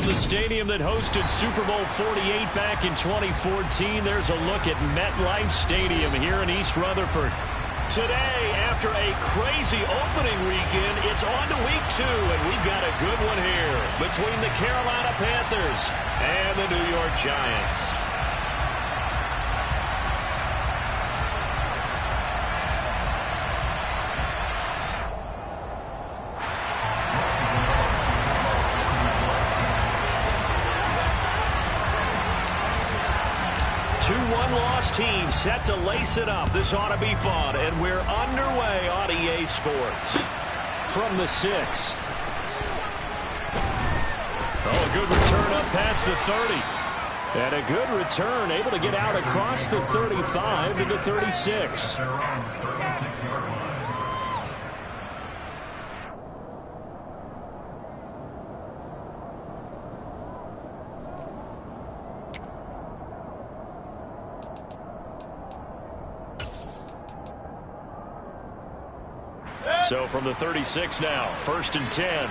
the stadium that hosted Super Bowl 48 back in 2014, there's a look at MetLife Stadium here in East Rutherford. Today, after a crazy opening weekend, it's on to week 2, and we've got a good one here between the Carolina Panthers and the New York Giants. One-loss team set to lace it up. This ought to be fun, and we're underway on EA Sports. From the 6. Oh, good return up past the 30. And a good return, able to get out across the 35 to the 36. So from the 36 now, 1st and 10.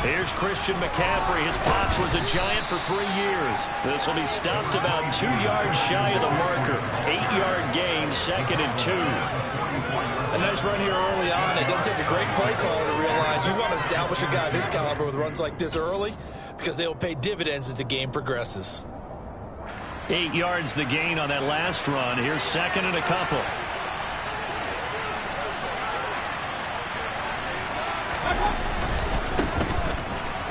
Here's Christian McCaffrey. His pops was a Giant for 3 years. This will be stopped about 2 yards shy of the marker. 8-yard gain, 2nd and 2. A nice run here early on. It doesn't take a great play caller to realize you want to establish a guy of his caliber with runs like this early because they will pay dividends as the game progresses. 8 yards the gain on that last run. Here's 2nd and a couple.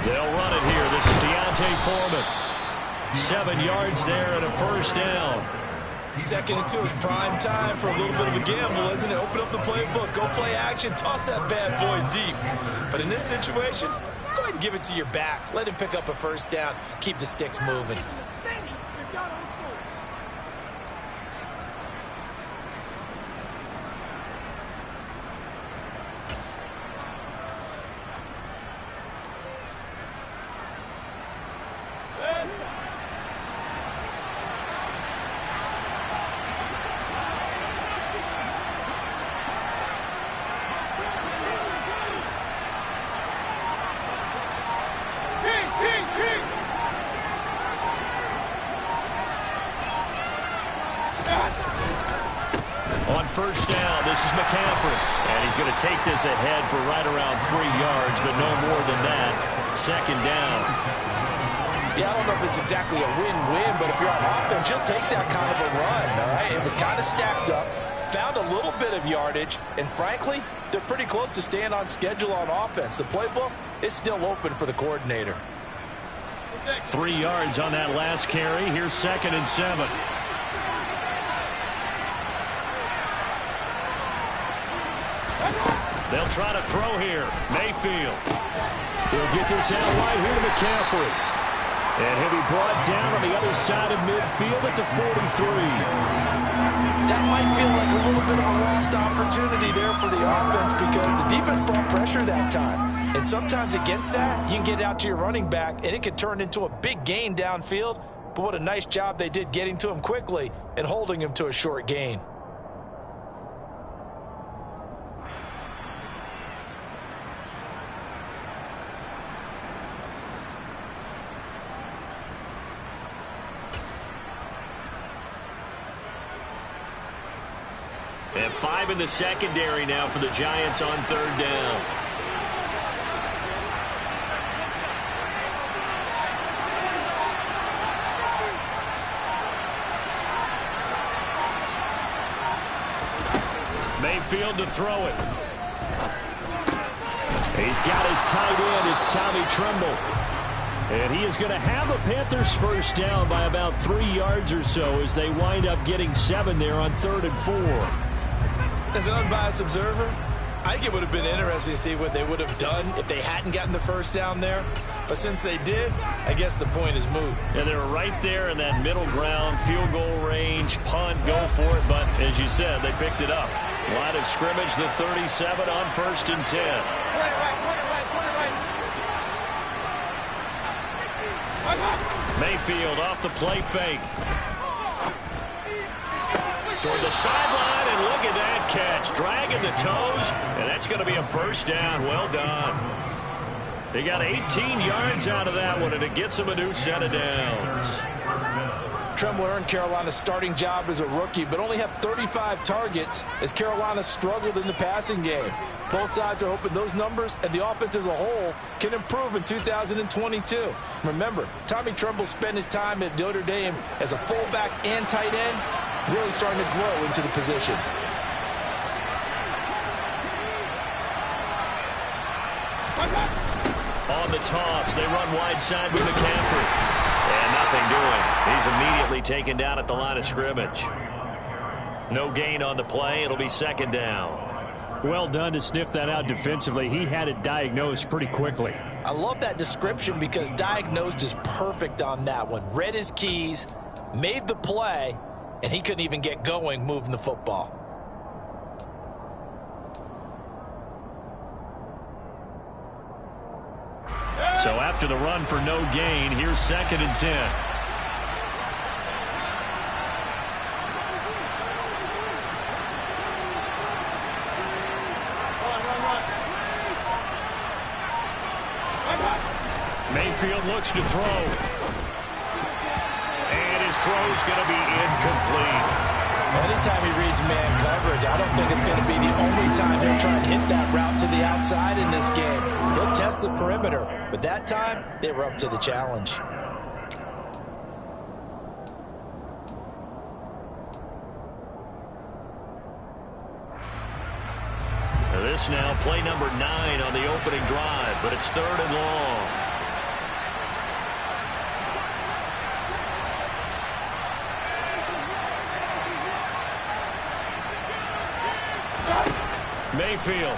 They'll run it here. This is Deontay Foreman. 7 yards there and a 1st down. 2nd and 2 is prime time for a little bit of a gamble, isn't it? Open up the playbook, go play action, toss that bad boy deep. But in this situation, go ahead and give it to your back. Let him pick up a 1st down. Keep the sticks moving. On 1st down, this is McCaffrey. And he's going to take this ahead for right around 3 yards, but no more than that. 2nd down. Yeah, I don't know if it's exactly a win-win, but if you're on offense, you'll take that kind of a run, all right? It was kind of stacked up, found a little bit of yardage, and frankly, they're pretty close to staying on schedule on offense. The playbook is still open for the coordinator. 3 yards on that last carry. Here's 2nd and 7. They'll try to throw here. Mayfield. He'll get this out wide here to McCaffrey. And he'll be brought down on the other side of midfield at the 43. That might feel like a little bit of a lost opportunity there for the offense because the defense brought pressure that time. And sometimes against that, you can get out to your running back, and it can turn into a big gain downfield. But what a nice job they did getting to him quickly and holding him to a short gain. And 5 in the secondary now for the Giants on 3rd down. Mayfield to throw it. He's got his tight end. It's Tommy Tremble. And he is going to have a Panthers 1st down by about 3 yards or so as they wind up getting 7 there on 3rd and 4. As an unbiased observer, I think it would have been interesting to see what they would have done if they hadn't gotten the 1st down there. But since they did, I guess the point is moot. Yeah, they were right there in that middle ground, field goal range, punt, go for it. But as you said, they picked it up. Line of scrimmage, the 37 on 1st and 10. Mayfield off the play fake. Toward the sideline, and look at that catch. Dragging the toes, and that's going to be a first down. Well done. They got 18 yards out of that one, and it gets them a new set of downs. Tremble earned Carolina's starting job as a rookie, but only had 35 targets as Carolina struggled in the passing game. Both sides are hoping those numbers and the offense as a whole can improve in 2022. Remember, Tommy Tremble spent his time at Notre Dame as a fullback and tight end, really starting to grow into the position. On the toss, they run wide side with McCaffrey. And nothing doing. He's immediately taken down at the line of scrimmage. No gain on the play. It'll be second down. Well done to sniff that out defensively. He had it diagnosed pretty quickly. I love that description because diagnosed is perfect on that one. Read his keys, made the play, and he couldn't even get going moving the football. So after the run for no gain, here's 2nd and 10. Mayfield looks to throw. And his throw's going to be incomplete. Anytime he reads man coverage, I don't think it's going to be the only time he'll try and hit that route to the outside in this game. He'll test the perimeter, but that time, they were up to the challenge. This now play number 9 on the opening drive, but it's 3rd and long. Mayfield.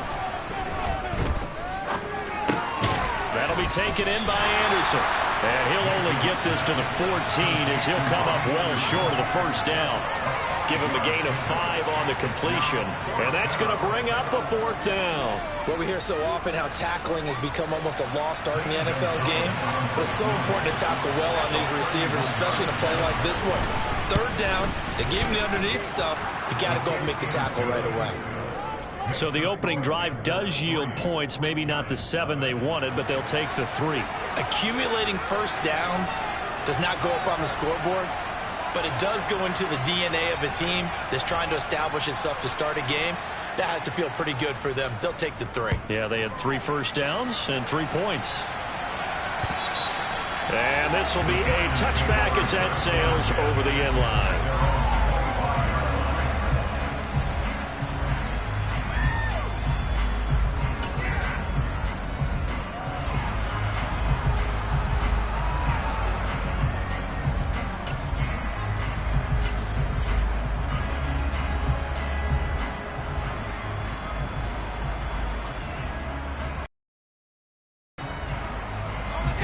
That'll be taken in by Anderson. And he'll only get this to the 14 as he'll come up well short of the first down. Give him a gain of 5 on the completion. And that's going to bring up a 4th down. Well, we hear so often how tackling has become almost a lost art in the NFL game. But it's so important to tackle well on these receivers, especially in a play like this one. 3rd down, they gave him the underneath stuff. You got to go and make the tackle right away. So the opening drive does yield points, maybe not the 7 they wanted, but they'll take the 3. Accumulating first downs does not go up on the scoreboard, but it does go into the DNA of a team that's trying to establish itself to start a game. That has to feel pretty good for them. They'll take the 3. Yeah, they had 3 first downs and 3 points. And this will be a touchback as that sails over the end line.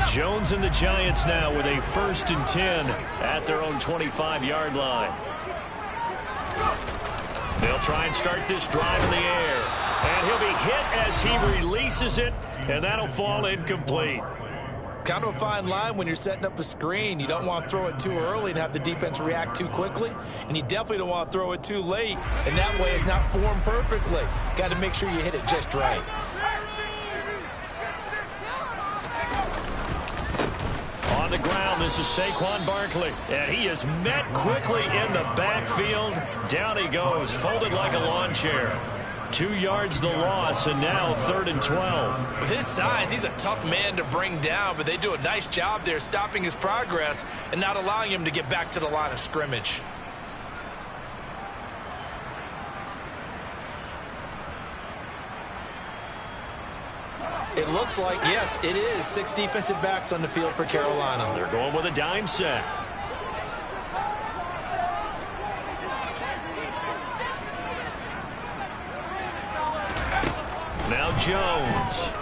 Jones and the Giants now with a 1st and 10 at their own 25-yard line. They'll try and start this drive in the air. And he'll be hit as he releases it, and that'll fall incomplete. Kind of a fine line when you're setting up a screen. You don't want to throw it too early and have the defense react too quickly. And you definitely don't want to throw it too late. And that way it's not formed perfectly. Got to make sure you hit it just right. On the ground, this is Saquon Barkley. And he is met quickly in the backfield. Down he goes, folded like a lawn chair. 2 yards the loss, and now 3rd and 12. With his size, he's a tough man to bring down, but they do a nice job there stopping his progress and not allowing him to get back to the line of scrimmage. It looks like, yes, it is 6 defensive backs on the field for Carolina. They're going with a dime set. Now Jones.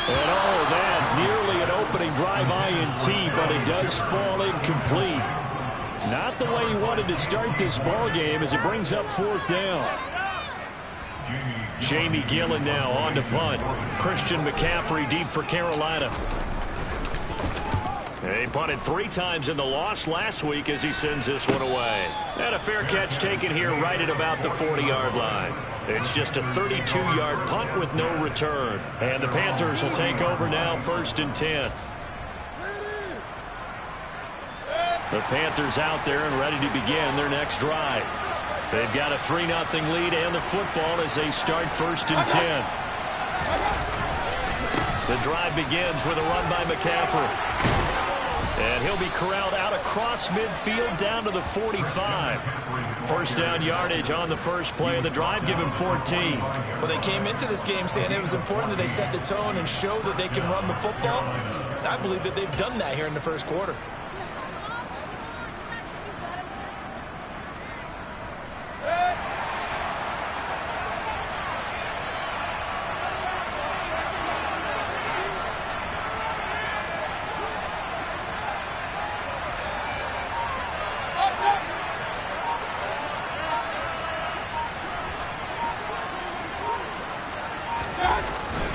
And oh, that nearly an opening drive INT, but it does fall incomplete. Not the way he wanted to start this ball game as it brings up 4th down. Jamie Gillen now on to punt. Christian McCaffrey deep for Carolina. He punted 3 times in the loss last week as he sends this one away. And a fair catch taken here right at about the 40-yard line. It's just a 32-yard punt with no return. And the Panthers will take over now, 1st and 10. The Panthers out there and ready to begin their next drive. They've got a 3-0 lead and the football as they start 1st and 10. The drive begins with a run by McCaffrey. And he'll be corralled out across midfield down to the 45. First down yardage on the first play of the drive, give him 14. Well, they came into this game saying it was important that they set the tone and show that they can run the football. I believe that they've done that here in the first quarter.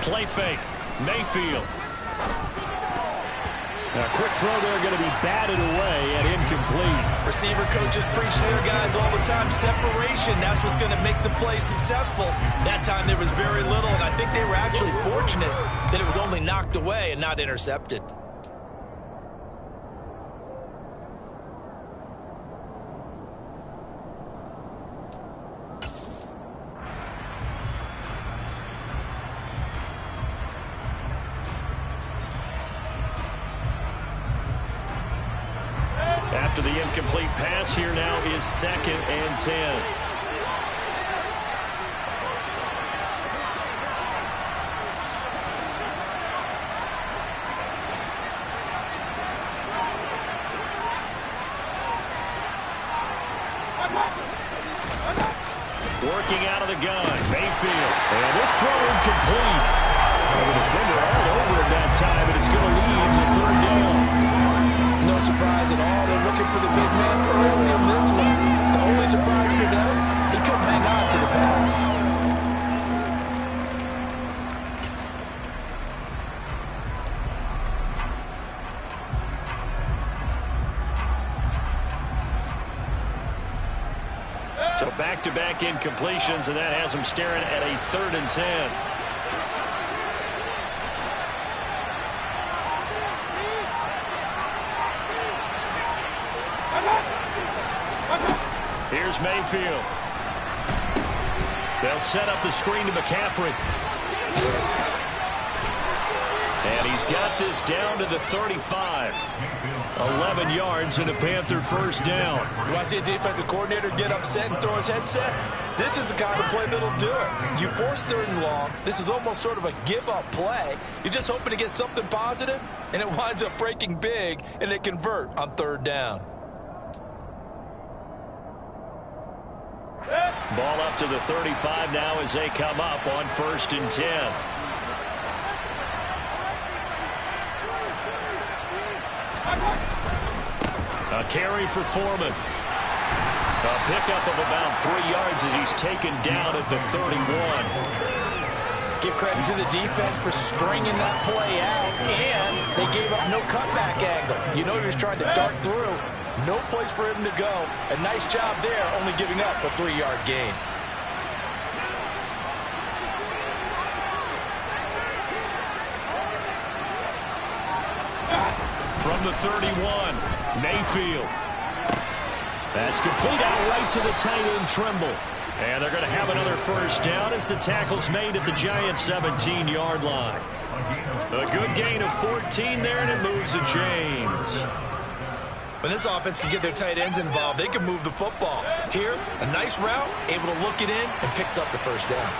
Play fake. Mayfield. A quick throw there going to be batted away and incomplete. Receiver coaches preach to their guys all the time. Separation, that's what's going to make the play successful. That time there was very little, and I think they were actually fortunate that it was only knocked away and not intercepted. After the incomplete pass, here now is 2nd and 10. Working out of the gun, Mayfield. And this throw incomplete. The defender all over it that time, and it's going to lead to 3rd down. No surprise at all. They're looking for the big man early in this one. The only surprise for them, he couldn't hang on to the pass. So back-to-back incompletions, and that has them staring at a 3rd and 10. Here's Mayfield. They'll set up the screen to McCaffrey. And he's got this down to the 35. 11 yards and a Panther first down. You want to see a defensive coordinator get upset and throw his headset? This is the kind of play that'll do it. You force 3rd and long. This is almost sort of a give-up play. You're just hoping to get something positive, and it winds up breaking big, and they convert on 3rd down. Ball up to the 35 now as they come up on 1st and 10. A carry for Foreman. A pickup of about 3 yards as he's taken down at the 31. Give credit to the defense for stringing that play out, and they gave up no cutback angle. You know he was trying to dart through. No place for him to go. A nice job there, only giving up a 3-yard gain. From the 31, Mayfield. That's complete out right to the tight end, Trimble. And they're going to have another first down as the tackle's made at the Giants' 17-yard line. A good gain of 14 there, and it moves the chains. When this offense can get their tight ends involved, they can move the football. Here, a nice route, able to look it in, and picks up the first down.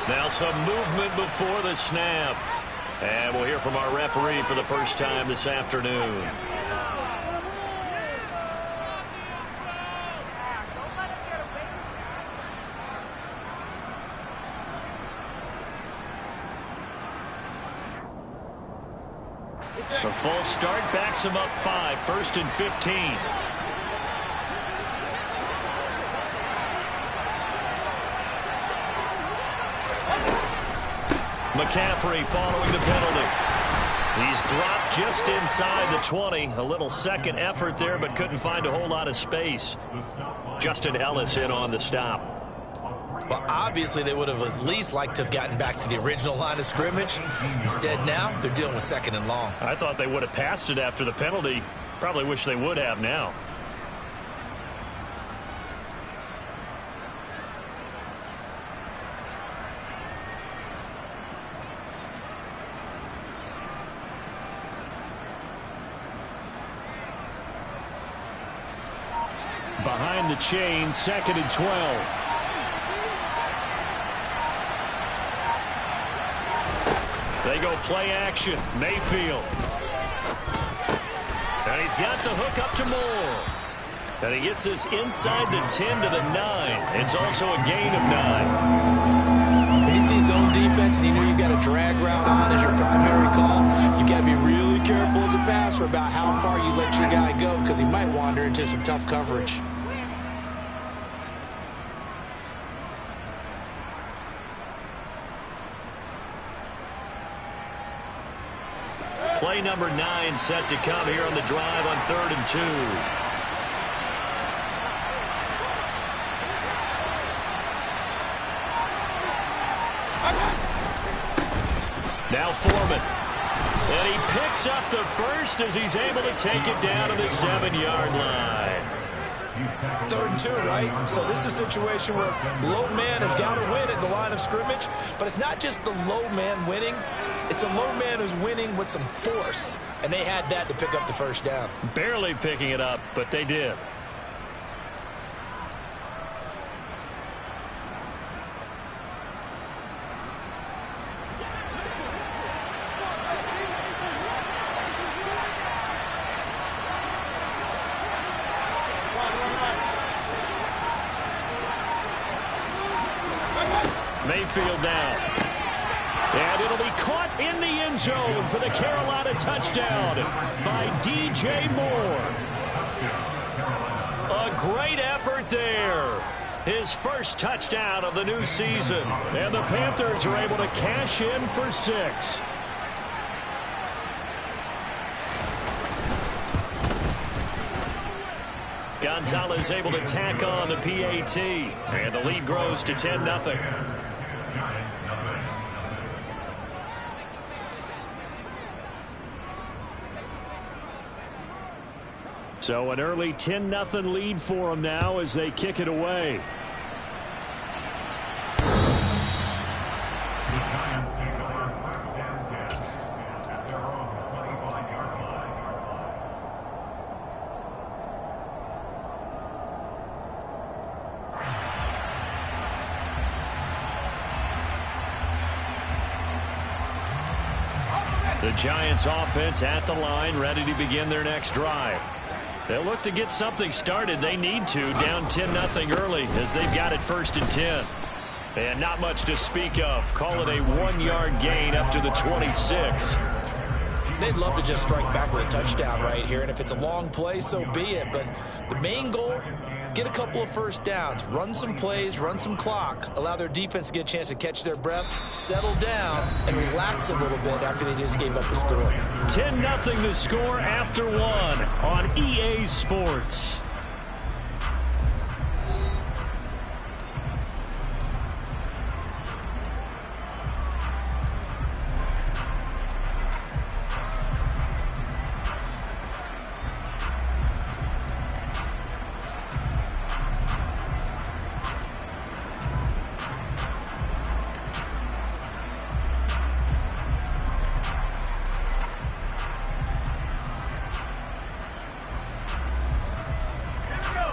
Now some movement before the snap. And we'll hear from our referee for the first time this afternoon. The false start backs him up 5, 1st and 15. McCaffrey following the penalty. He's dropped just inside the 20. A little second effort there, but couldn't find a whole lot of space. Justin Ellis in on the stop. Well, obviously they would have at least liked to have gotten back to the original line of scrimmage. Instead now, they're dealing with second and long. I thought they would have passed it after the penalty. Probably wish they would have now. Behind the chain, 2nd and 12. They go play action. Mayfield. And he's got the hook up to Moore. And he gets this inside the 10 to the 9. It's also a gain of 9. When you see zone defense and you know you've got a drag route on as your primary call, you got to be really careful as a passer about how far you let your guy go because he might wander into some tough coverage. Play number 9 set to come here on the drive on 3rd and 2. Now Foreman. And he picks up the first as he's able to take it down to the 7-yard line. 3rd and 2, right? So this is a situation where low man has got to win at the line of scrimmage, but it's not just the low man winning. It's the low man who's winning with some force, and they had that to pick up the first down. Barely picking it up, but they did. Mayfield down. And it'll be caught in the end zone for the Carolina touchdown by DJ Moore. A great effort there. His first touchdown of the new season. And the Panthers are able to cash in for 6. Gonzalez able to tack on the PAT. And the lead grows to 10-0. So an early 10-0 lead for them now as they kick it away. The Giants offense at the line, ready to begin their next drive. They'll look to get something started. They need to, down 10-0 early as they've got it 1st and 10. And not much to speak of. Call it a 1-yard gain up to the 26. They'd love to just strike back with a touchdown right here, and if it's a long play, so be it. But the main goal, get a couple of first downs, run some plays, run some clock, allow their defense to get a chance to catch their breath, settle down, and relax a little bit after they just gave up the score. 10-0 to score after 1 on EA Sports.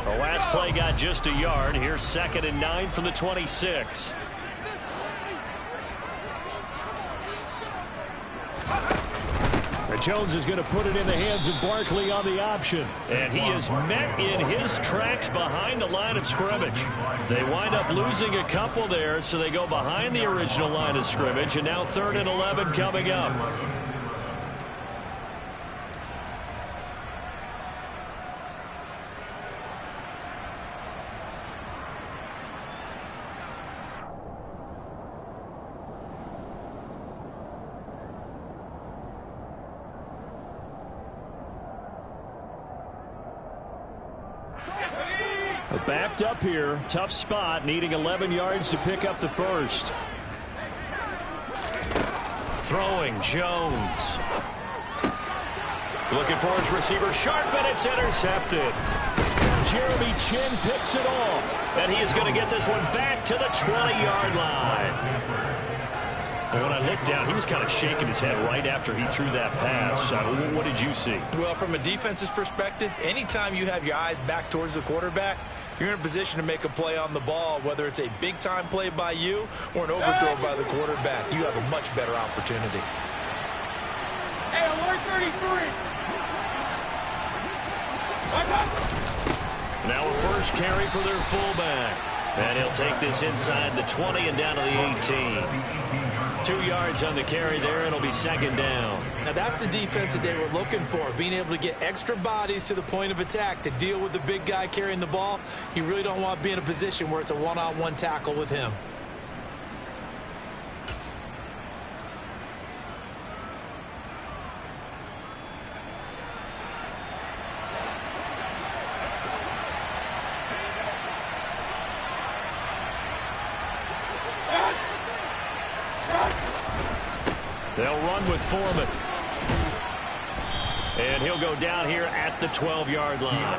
The last play got just a yard. Here's 2nd and 9 from the 26. Jones is going to put it in the hands of Barkley on the option. And he is met in his tracks behind the line of scrimmage. They wind up losing a couple there, so they go behind the original line of scrimmage, and now 3rd and 11 coming up. Backed up here. Tough spot. Needing 11 yards to pick up the first. Throwing Jones. Looking for his receiver. Sharp, and it's intercepted. Jeremy Chin picks it off. And he is going to get this one back to the 20-yard line. And when I looked down, he was kind of shaking his head right after he threw that pass. What did you see? Well, from a defense's perspective, anytime you have your eyes back towards the quarterback, you're in a position to make a play on the ball, whether it's a big-time play by you or an overthrow by the quarterback. You have a much better opportunity. Hey, alert 33. Now a first carry for their fullback. And he'll take this inside the 20 and down to the 18. 2 yards on the carry there. It'll be second down. Now that's the defense that they were looking for, being able to get extra bodies to the point of attack to deal with the big guy carrying the ball. You really don't want to be in a position where it's a one-on-one tackle with him. They'll run with Foreman. And he'll go down here at the 12-yard line.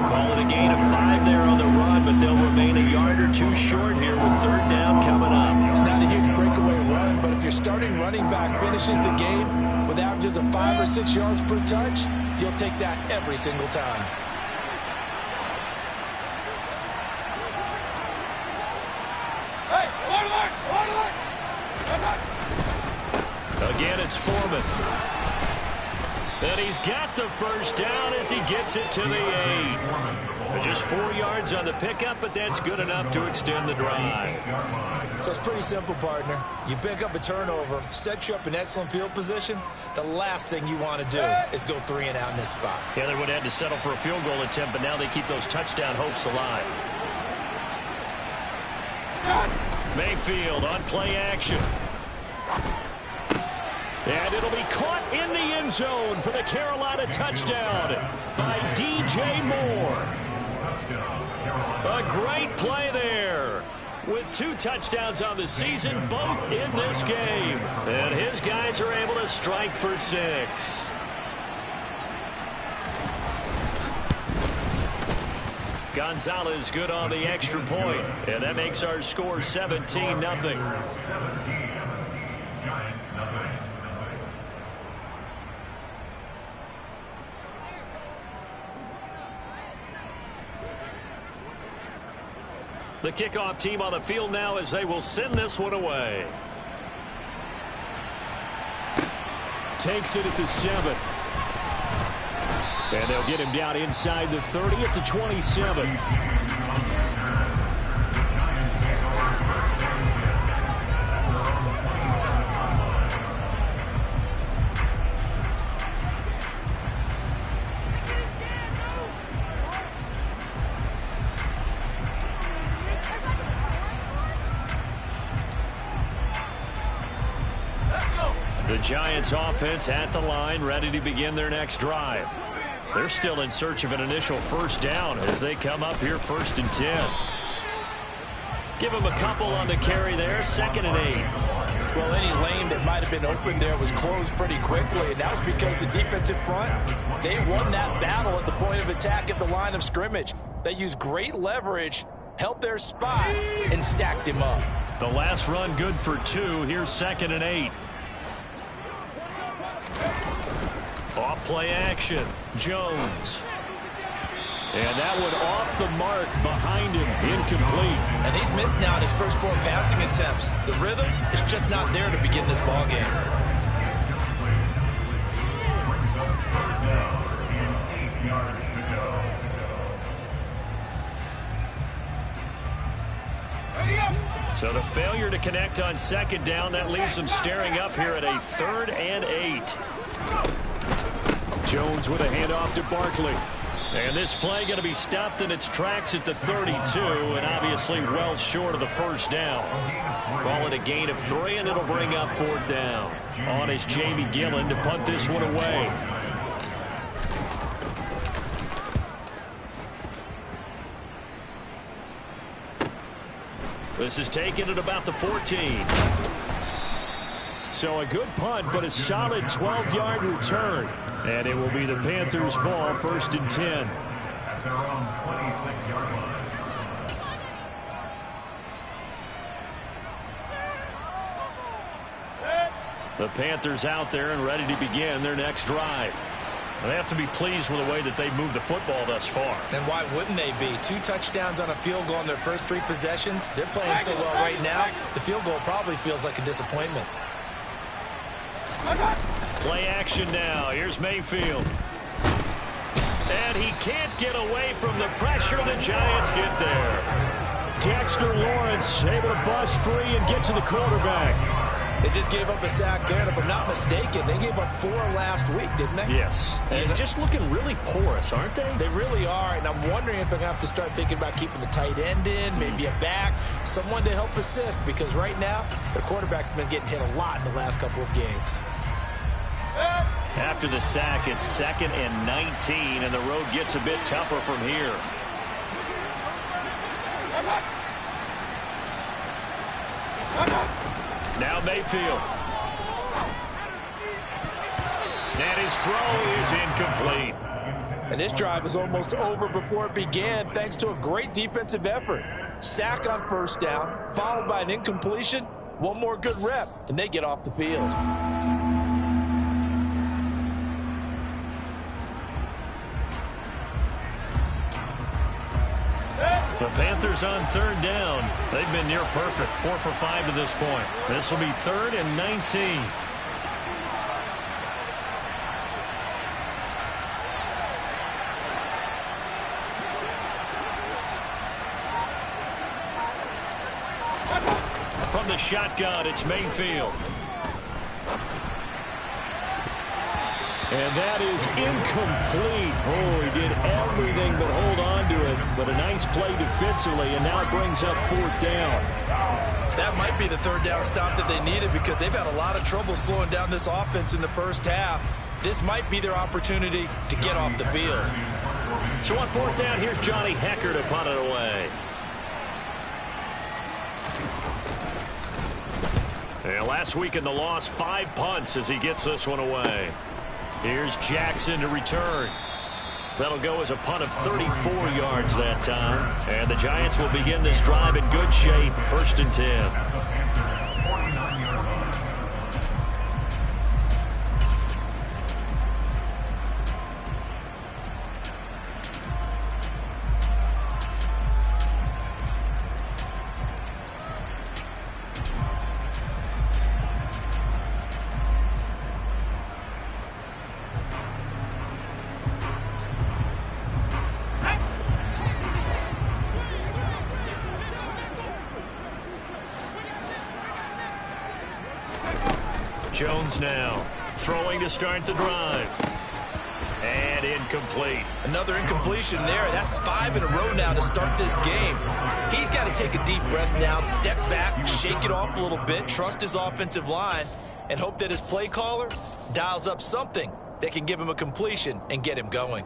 Call it a gain of 5 there on the run, but they'll remain a yard or two short here with third down coming up. It's not a huge breakaway run, but if your starting running back finishes the game with averages of 5 or 6 yards per touch, you'll take that every single time. Hey, alert! Again, it's Foreman. And he's got the first down as he gets it to the 8. Just 4 yards on the pickup, but that's good enough to extend the drive. So it's pretty simple, partner. You pick up a turnover, set you up in excellent field position. The last thing you want to do is go 3 and out in this spot. Yeah, they would have had to settle for a field goal attempt, but now they keep those touchdown hopes alive. Mayfield on play action. And it'll be caught in the end zone for the Carolina touchdown by DJ Moore. A great play there. With 2 touchdowns on the season, both in this game. And his guys are able to strike for 6. Gonzalez good on the extra point. And that makes our score 17-0. The kickoff team on the field now as they will send this one away. Takes it at the 7. And they'll get him down inside the 30 at the 27. The Giants offense at the line, ready to begin their next drive. They're still in search of an initial first down as they come up here 1st and 10. Give them a couple on the carry there, 2nd and 8. Well, any lane that might have been open there was closed pretty quickly, and that was because the defensive front, they won that battle at the point of attack at the line of scrimmage. They used great leverage, held their spot, and stacked him up. The last run good for 2. Here's 2nd and 8. Off play action, Jones. And that one off the mark behind him, incomplete. And he's missed now in his first 4 passing attempts. The rhythm is just not there to begin this ball game. So the failure to connect on 2nd down, that leaves them staring up here at a 3rd and 8. Jones with a handoff to Barkley. And this play going to be stopped in its tracks at the 32, and obviously well short of the first down. Call it a gain of 3, and it'll bring up 4th down. On is Jamie Gillen to punt this one away. This is taken at about the 14. So a good punt, but a solid 12-yard return. And it will be the Panthers' ball, 1st and 10. At their own 26-yard line. The Panthers out there and ready to begin their next drive. They have to be pleased with the way that they've moved the football thus far. And why wouldn't they be? 2 touchdowns on a field goal in their first 3 possessions. They're playing so well right now, the field goal probably feels like a disappointment. Play action now. Here's Mayfield. And he can't get away from the pressure. The Giants get there. Dexter Lawrence able to bust free and get to the quarterback. They just gave up a sack there, and if I'm not mistaken, they gave up 4 last week, didn't they? Yes. And just looking really porous, aren't they? They really are, and I'm wondering if they're going to have to start thinking about keeping the tight end in, maybe a back, someone to help assist, because right now, their quarterback's been getting hit a lot in the last couple of games. After the sack, it's 2nd and 19, and the road gets a bit tougher from here. Now Mayfield. And his throw is incomplete. And this drive is almost over before it began, thanks to a great defensive effort. Sack on 1st down, followed by an incompletion. One more good rep, and they get off the field. The Panthers on 3rd down. They've been near perfect, 4 for 5 to this point. This will be 3rd and 19. From the shotgun, it's Mayfield. And that is incomplete. Oh, he did everything but hold on to it. But a nice play defensively, and now it brings up 4th down. That might be the 3rd down stop that they needed, because they've had a lot of trouble slowing down this offense in the first half. This might be their opportunity to get off the field. So on 4th down, here's Johnny Hecker to punt it away. And last week in the loss, 5 punts as he gets this one away. Here's Jackson to return. That'll go as a punt of 34 yards that time. And the Giants will begin this drive in good shape. 1st and 10. Jones now throwing to start the drive. And incomplete. Another incompletion there. That's 5 in a row now to start this game. He's got to take a deep breath now, step back, shake it off a little bit, trust his offensive line, and hope that his play caller dials up something that can give him a completion and get him going.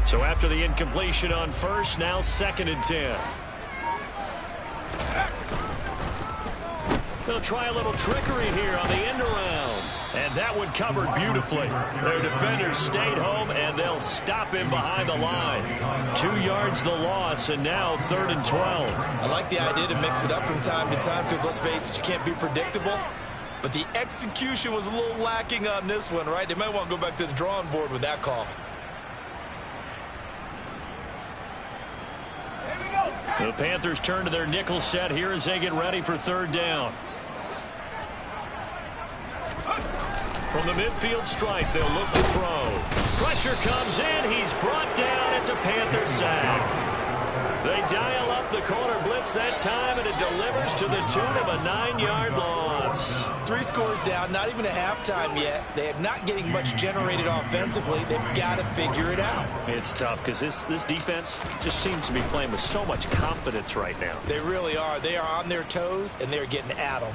So after the incompletion on 1st, now 2nd and 10. They'll try a little trickery here on the end around. And that one covered beautifully. Their defenders stayed home, and they'll stop him behind the line. 2 yards the loss, and now 3rd and 12. I like the idea to mix it up from time to time, because let's face it, you can't be predictable. But the execution was a little lacking on this one, right? They might want to go back to the drawing board with that call. The Panthers turn to their nickel set here as they get ready for 3rd down. From the midfield stripe, they'll look to throw. Pressure comes in. He's brought down. It's a Panther sack. They dial up the corner blitz that time, and it delivers to the tune of a 9-yard loss. 3 scores down, not even a halftime yet. They are not getting much generated offensively. They've got to figure it out. It's tough because this defense just seems to be playing with so much confidence right now. They really are. They are on their toes, and they're getting at them.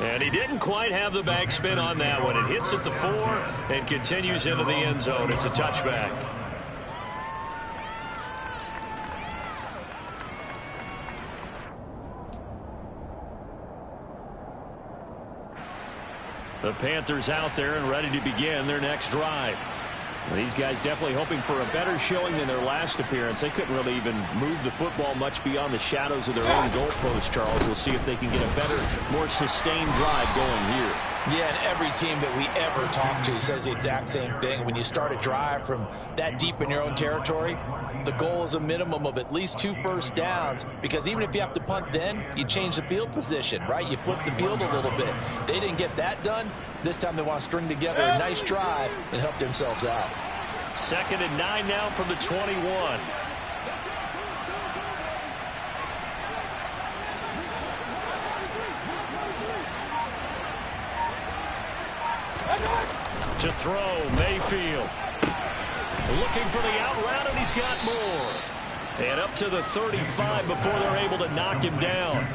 And he didn't quite have the backspin on that one. It hits at the 4 and continues into the end zone. It's a touchback. The Panthers out there and ready to begin their next drive. Well, these guys definitely hoping for a better showing than their last appearance. They couldn't really even move the football much beyond the shadows of their own goalpost, Charles. We'll see if they can get a better, more sustained drive going here. Yeah, and every team that we ever talk to says the exact same thing. When you start a drive from that deep in your own territory, the goal is a minimum of at least 2 first downs, because even if you have to punt then, you change the field position, right? You flip the field a little bit. They didn't get that done. This time they want to string together a nice drive and help themselves out. 2nd and 9 now from the 21. To throw, Mayfield. Looking for the out route, and he's got more. And up to the 35 before they're able to knock him down.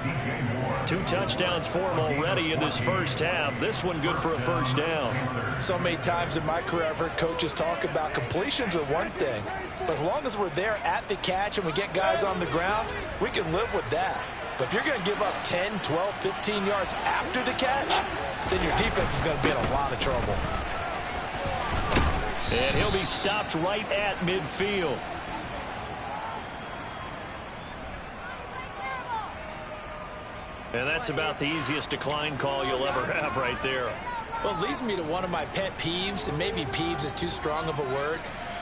2 touchdowns for him already in this first half. This one good for a first down. So many times in my career I've heard coaches talk about completions are one thing, but as long as we're there at the catch and we get guys on the ground, we can live with that. But if you're going to give up 10, 12, 15 yards after the catch, then your defense is going to be in a lot of trouble. And he'll be stopped right at midfield. And that's about the easiest decline call you'll ever have right there. Well, it leads me to one of my pet peeves, and maybe peeves is too strong of a word,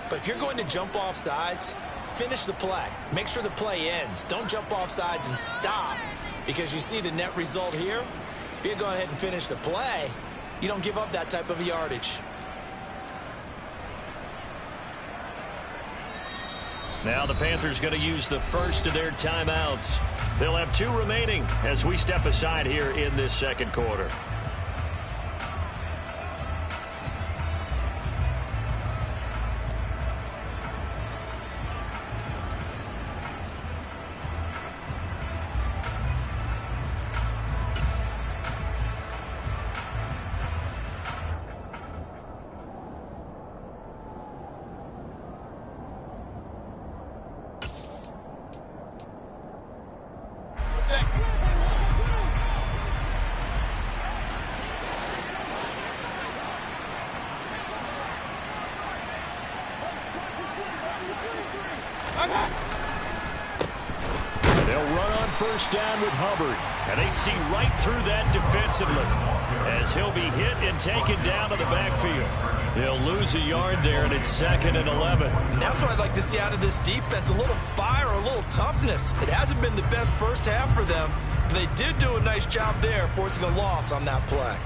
but if you're going to jump off sides, finish the play. Make sure the play ends. Don't jump off sides and stop, because you see the net result here. If you go ahead and finish the play, you don't give up that type of yardage. Now the Panthers going to use the first of their timeouts. They'll have 2 remaining as we step aside here in this second quarter. They'll run on first down with Hubbard, and they see right through that defensively as he'll be hit and taken down to the backfield. They'll lose a yard there, and it's 2nd and 11. And that's what I'd like to see out of this defense, a little fire, a little toughness. It hasn't been the best first half for them, but they did do a nice job there forcing a loss on that play.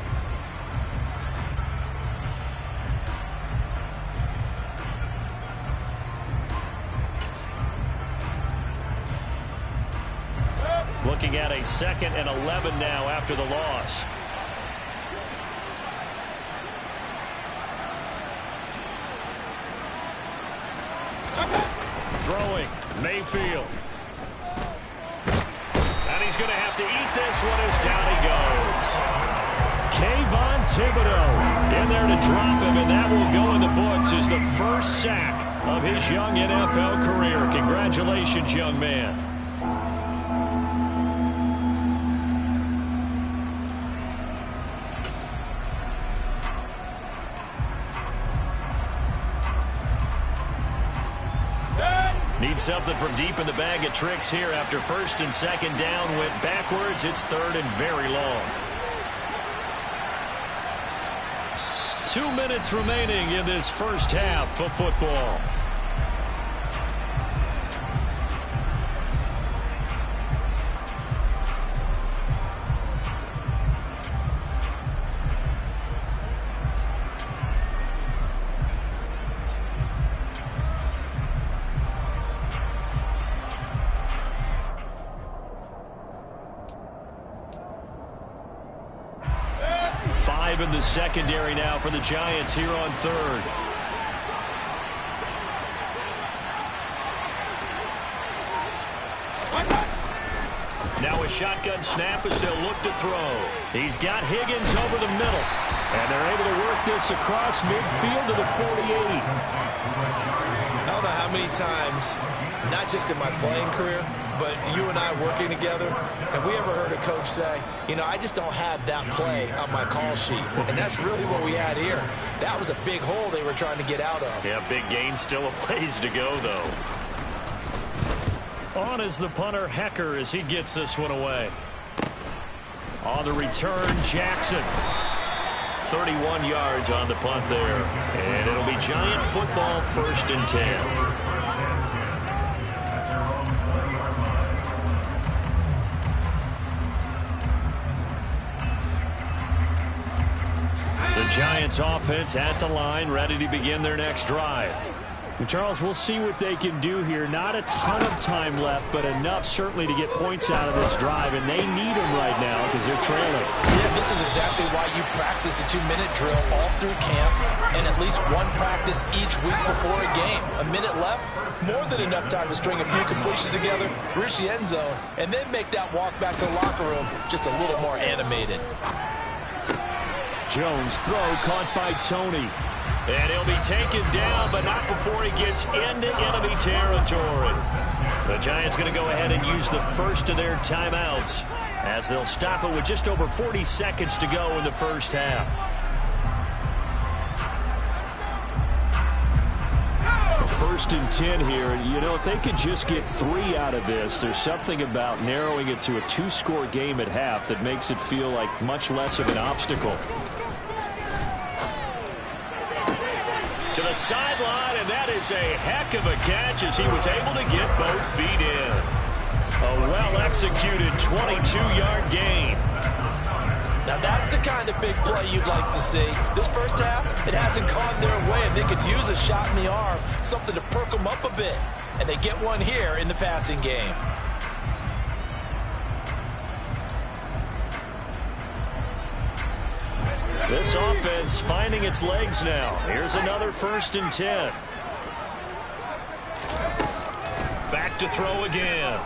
Looking at a 2nd and 11 now after the loss. Throwing, Mayfield. And he's going to have to eat this one as down he goes. Kayvon Thibodeau in there to drop him, and that will go in the books as the first sack of his young NFL career. Congratulations, young man. Need something from deep in the bag of tricks here after 1st and 2nd down went backwards. It's 3rd and very long. 2 minutes remaining in this first half of football. five in the secondary now for the Giants here on third. Now a shotgun snap as they'll look to throw. He's got Higgins over the middle. And they're able to work this across midfield to the 48. I don't know how many times, not just in my playing career, but you and I working together, have we ever heard a coach say, you know, I just don't have that play on my call sheet. And that's really what we had here. That was a big hole they were trying to get out of. Yeah, big gain, still a ways to go, though. On is the punter, Hecker, as he gets this one away. On the return, Jackson. 31 yards on the punt there. And it'll be Giant football, 1st and 10. The Giants offense at the line, ready to begin their next drive. And Charles, we'll see what they can do here. Not a ton of time left, but enough certainly to get points out of this drive, and they need them right now because they're trailing. Yeah, this is exactly why you practice a 2-minute drill all through camp and at least one practice each week before a game. A minute left, more than enough time to string a few completions together, reach the end zone, and then make that walk back to the locker room just a little more animated. Jones throw caught by Tony. And he'll be taken down, but not before he gets into enemy territory. The Giants going to go ahead and use the first of their timeouts as they'll stop it with just over 40 seconds to go in the first half. 1st and 10 here. You know, if they could just get 3 out of this, there's something about narrowing it to a 2-score game at half that makes it feel like much less of an obstacle. To the sideline, and that is a heck of a catch as he was able to get both feet in. A well-executed 22-yard gain. Now that's the kind of big play you'd like to see. This first half, it hasn't gone their way, and they could use a shot in the arm, something to perk them up a bit. And they get one here in the passing game. This offense finding its legs now. Here's another 1st and 10. Back to throw again.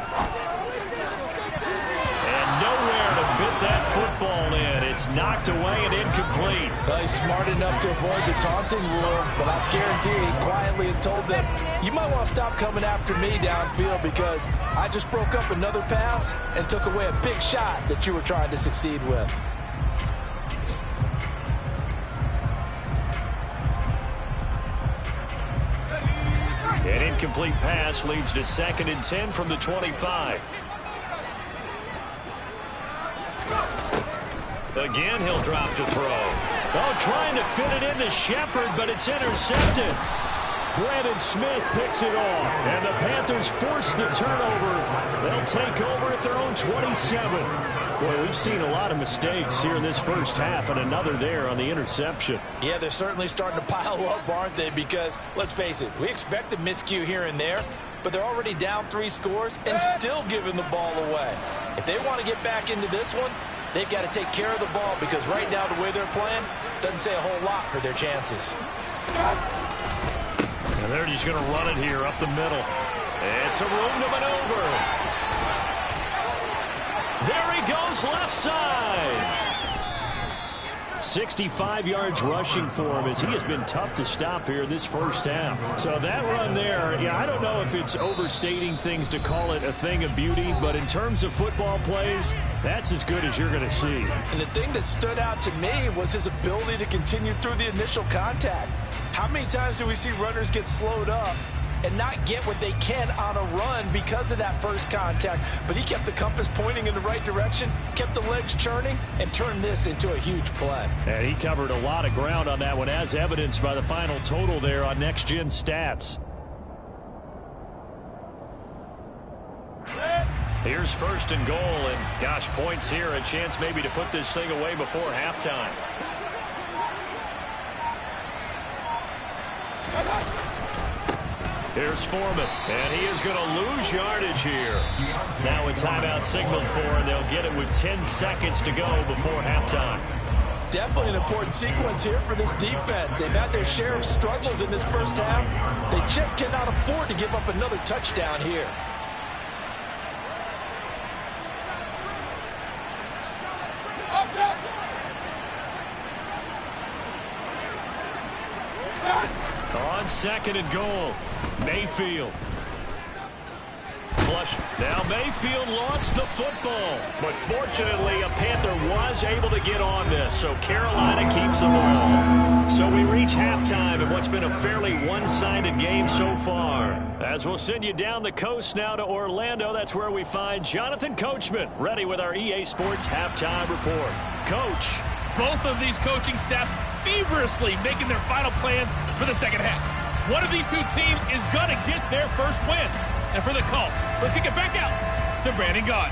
And nowhere to fit that football in. It's knocked away and incomplete. Well, he's smart enough to avoid the taunting rule, but I guarantee he quietly has told them, you might want to stop coming after me downfield because I just broke up another pass and took away a big shot that you were trying to succeed with. An incomplete pass leads to 2nd and 10 from the 25. Again, he'll drop to throw. Oh, trying to fit it into Shepard, but it's intercepted. Brandon Smith picks it off, and the Panthers force the turnover. They'll take over at their own 27. Boy, we've seen a lot of mistakes here in this first half, and another there on the interception. Yeah, they're certainly starting to pile up, aren't they? Because, let's face it, we expect a miscue here and there, but they're already down 3 scores and still giving the ball away. If they want to get back into this one, they've got to take care of the ball because right now the way they're playing doesn't say a whole lot for their chances. And they're just going to run it here up the middle. It's a room to maneuver. There he goes, left side. 65 yards rushing for him as he has been tough to stop here this first half. So that run there, yeah, I don't know if it's overstating things to call it a thing of beauty, but in terms of football plays, that's as good as you're going to see. And the thing that stood out to me was his ability to continue through the initial contact. How many times do we see runners get slowed up and not get what they can on a run because of that first contact? But he kept the compass pointing in the right direction, kept the legs churning, and turned this into a huge play. And he covered a lot of ground on that one, as evidenced by the final total there on Next Gen Stats. Here's 1st and goal, and gosh, points here, a chance maybe to put this thing away before halftime. Here's Foreman, and he is going to lose yardage here. Now a timeout signaled for, and they'll get it with 10 seconds to go before halftime. definitely an important sequence here for this defense. They've had their share of struggles in this first half. They just cannot afford to give up another touchdown here. On second and goal, Mayfield. Flush. Now Mayfield lost the football, but fortunately a Panther was able to get on this, so Carolina keeps the ball. So we reach halftime in what's been a fairly one-sided game so far. As we'll send you down the coast now to Orlando, that's where we find Jonathan Coachman ready with our EA Sports halftime report. Coach. Both of these coaching staffs feverishly making their final plans for the second half. One of these two teams is going to get their first win. And for the call, let's kick it back out to Brandon Gaudin.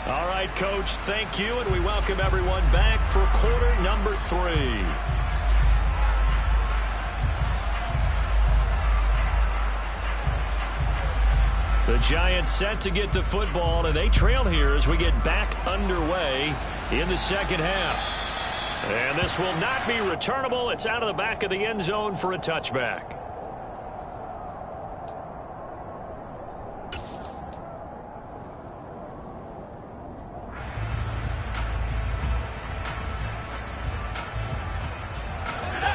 All right, Coach, thank you, and we welcome everyone back for quarter number 3. The Giants set to get the football, and they trail here as we get back underway in the second half. And this will not be returnable. It's out of the back of the end zone for a touchback.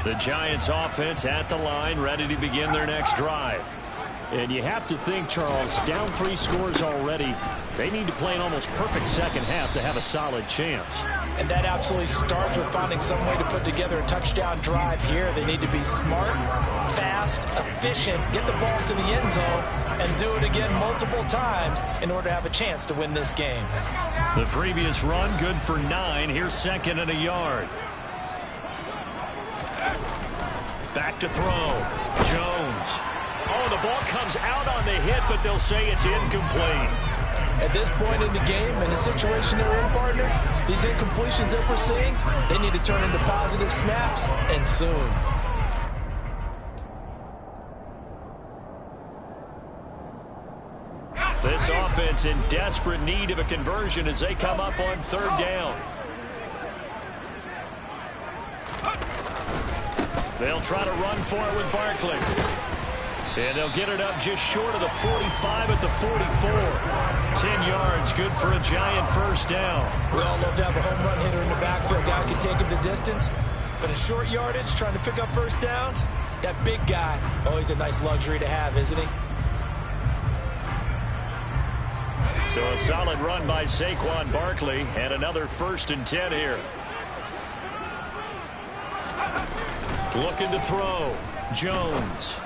The Giants offense at the line, ready to begin their next drive. And you have to think, Charles, down 3 scores already. They need to play an almost perfect second half to have a solid chance. And that absolutely starts with finding some way to put together a touchdown drive here. They need to be smart, fast, efficient, get the ball to the end zone, and do it again multiple times in order to have a chance to win this game. The previous run, good for 9. Here's second and a yard. Back to throw. Jones. Oh, the ball comes out on the hit, but they'll say it's incomplete. At this point in the game, in the situation they're in, partner, these incompletions that we're seeing, they need to turn into positive snaps, and soon. This offense in desperate need of a conversion as they come up on third down. They'll try to run for it with Barkley. And they'll get it up just short of the 45 at the 44. 10 yards, good for a Giant first down. We all love to have a home run hitter in the backfield. Guy can take it the distance. But in short yardage, trying to pick up first downs, that big guy, oh, he's a nice luxury to have, isn't he? So a solid run by Saquon Barkley, and another 1st and 10 here. Looking to throw. Jones.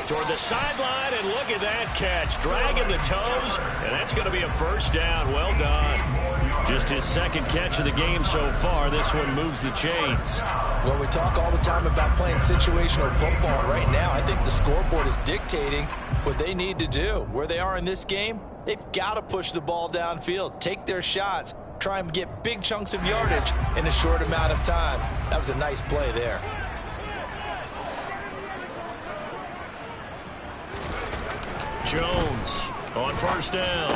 Toward the sideline, and look at that catch. Dragging the toes, and that's going to be a first down. Well done. Just his second catch of the game so far. This one moves the chains. Well, we talk all the time about playing situational football. Right now, I think the scoreboard is dictating what they need to do. Where they are in this game, they've got to push the ball downfield, take their shots, try and get big chunks of yardage in a short amount of time. That was a nice play there. Jones on first down.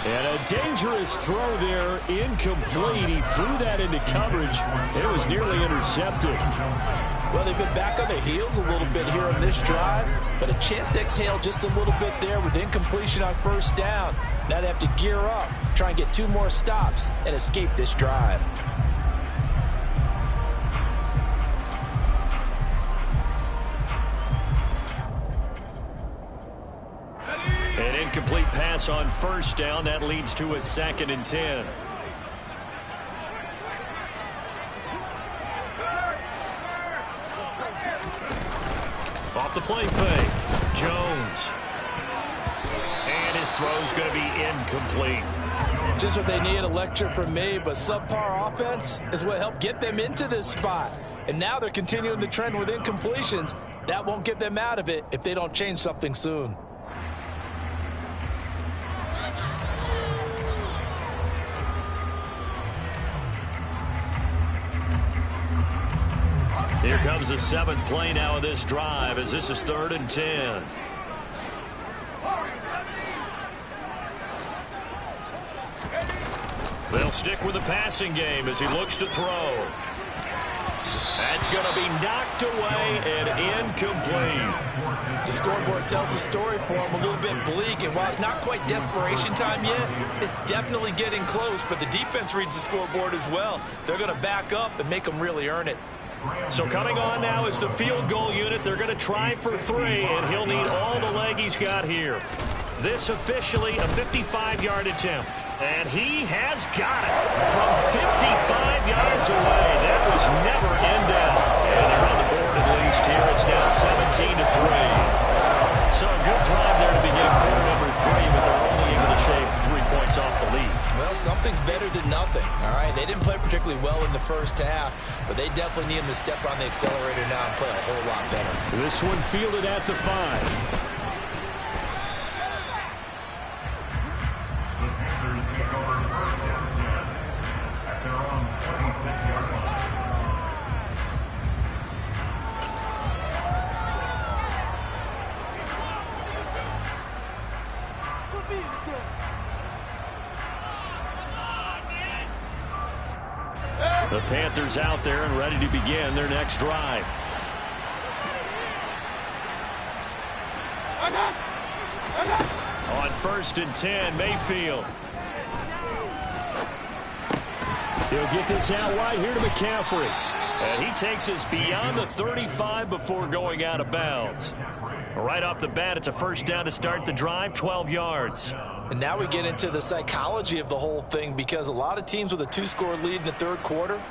And a dangerous throw there, incomplete. He threw that into coverage. It was nearly intercepted. Well, they've been back on their heels a little bit here on this drive, but a chance to exhale just a little bit there with incompletion on first down. Now they have to gear up, try and get 2 more stops, and escape this drive. An incomplete pass on first down. That leads to a 2nd and 10. Off the play fake. Jones. And his throw's going to be incomplete. Just what they need, a lecture from me, but subpar offense is what helped get them into this spot. And now they're continuing the trend with incompletions. That won't get them out of it if they don't change something soon. Here comes the 7th play now of this drive as this is 3rd and 10. They'll stick with the passing game as he looks to throw. That's going to be knocked away and incomplete. The scoreboard tells the story for him, a little bit bleak, and while it's not quite desperation time yet, it's definitely getting close, but the defense reads the scoreboard as well. They're going to back up and make them really earn it. So coming on now is the field goal unit. They're going to try for 3, and he'll need all the leg he's got here. This officially a 55-yard attempt. And he has got it from 55 yards away. That was never in doubt. And they're on the board at least here. It's now 17-3. So a good drive there to begin quarter number 3, but they're only able to shave 3 points off the lead. Well, something's better than nothing, all right? They didn't play particularly well in the first half, but they definitely need him to step on the accelerator now and play a whole lot better. This one fielded at the 5. The Panthers out there and ready to begin their next drive. On 1st and 10, Mayfield. He'll get this out wide here to McCaffrey. And he takes us beyond the 35 before going out of bounds. Right off the bat, it's a first down to start the drive, 12 yards. And now we get into the psychology of the whole thing, because a lot of teams with a 2-score lead in the 3rd quarter,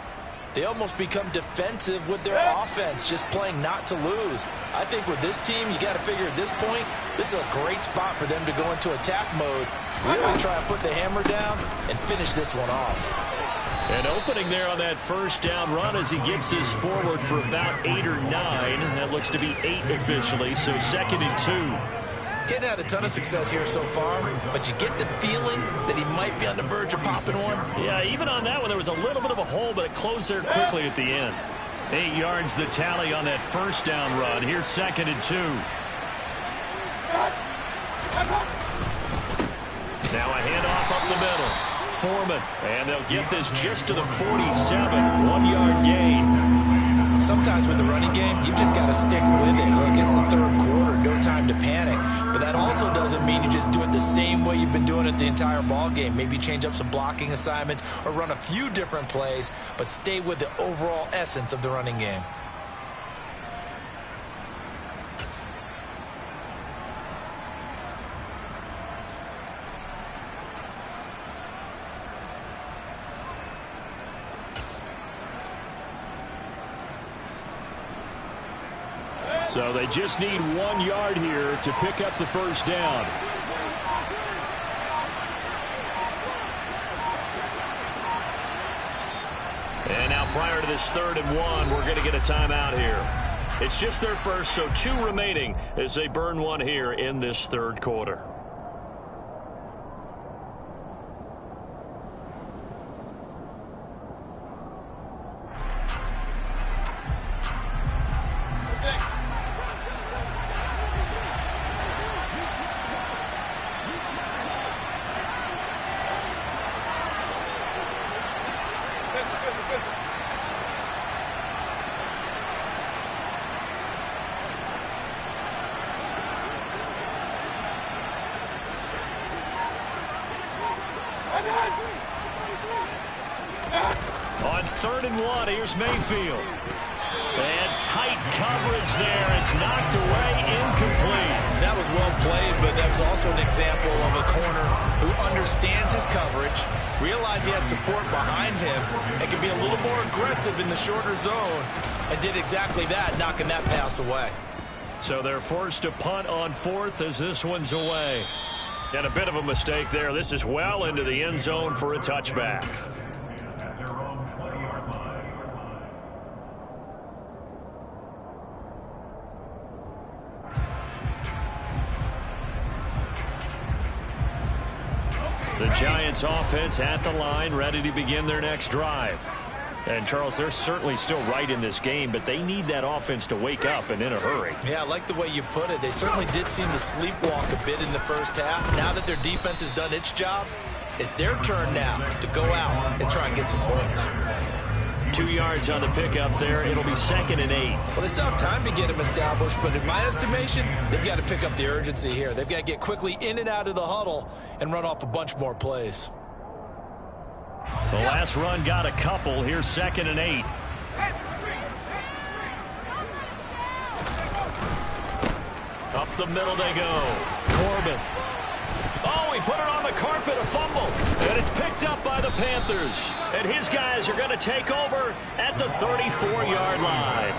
they almost become defensive with their offense, just playing not to lose. I think with this team, you got to figure at this point, this is a great spot for them to go into attack mode, really try to put the hammer down and finish this one off. And opening there on that first down run as he gets this forward for about 8 or 9. That looks to be 8 officially, so 2nd and 2. Getting had a ton of success here so far, but you get the feeling that he might be on the verge of popping one. Yeah, even on that one, there was a little bit of a hole, but it closed there quickly at the end. 8 yards the tally on that first down run. Here's 2nd and 2. Now a handoff up the middle. Foreman, and they'll get this just to the 47. 1-yard gain. Sometimes with the running game, you've just got to stick with it. Look, it's the 3rd quarter, no time to panic. But that also doesn't mean you just do it the same way you've been doing it the entire ball game. Maybe change up some blocking assignments or run a few different plays, but stay with the overall essence of the running game. So they just need 1 yard here to pick up the first down. And now prior to this 3rd and 1, we're going to get a timeout here. It's just their first, so 2 remaining as they burn one here in this 3rd quarter. On 3rd and 1, here's Mayfield. And tight coverage there. It's knocked away, incomplete. That was well played, but that was also an example of a corner who understands his coverage, realized he had support behind him, and could be a little more aggressive in the shorter zone, and did exactly that, knocking that pass away. So they're forced to punt on 4th as this one's away. And a bit of a mistake there. This is well into the end zone for a touchback. The Giants offense at the line, ready to begin their next drive. And, Charles, they're certainly still right in this game, but they need that offense to wake up and in a hurry. Yeah, I like the way you put it. They certainly did seem to sleepwalk a bit in the first half. Now that their defense has done its job, it's their turn now to go out and try and get some points. 2 yards on the pickup there. It'll be 2nd and 8. Well, they still have time to get them established, but in my estimation, they've got to pick up the urgency here. They've got to get quickly in and out of the huddle and run off a bunch more plays. The last run got a couple. Here's 2nd and 8. Up the middle they go. Corbin. Oh, he put it on the carpet, a fumble. And it's picked up by the Panthers. And his guys are going to take over at the 34-yard line.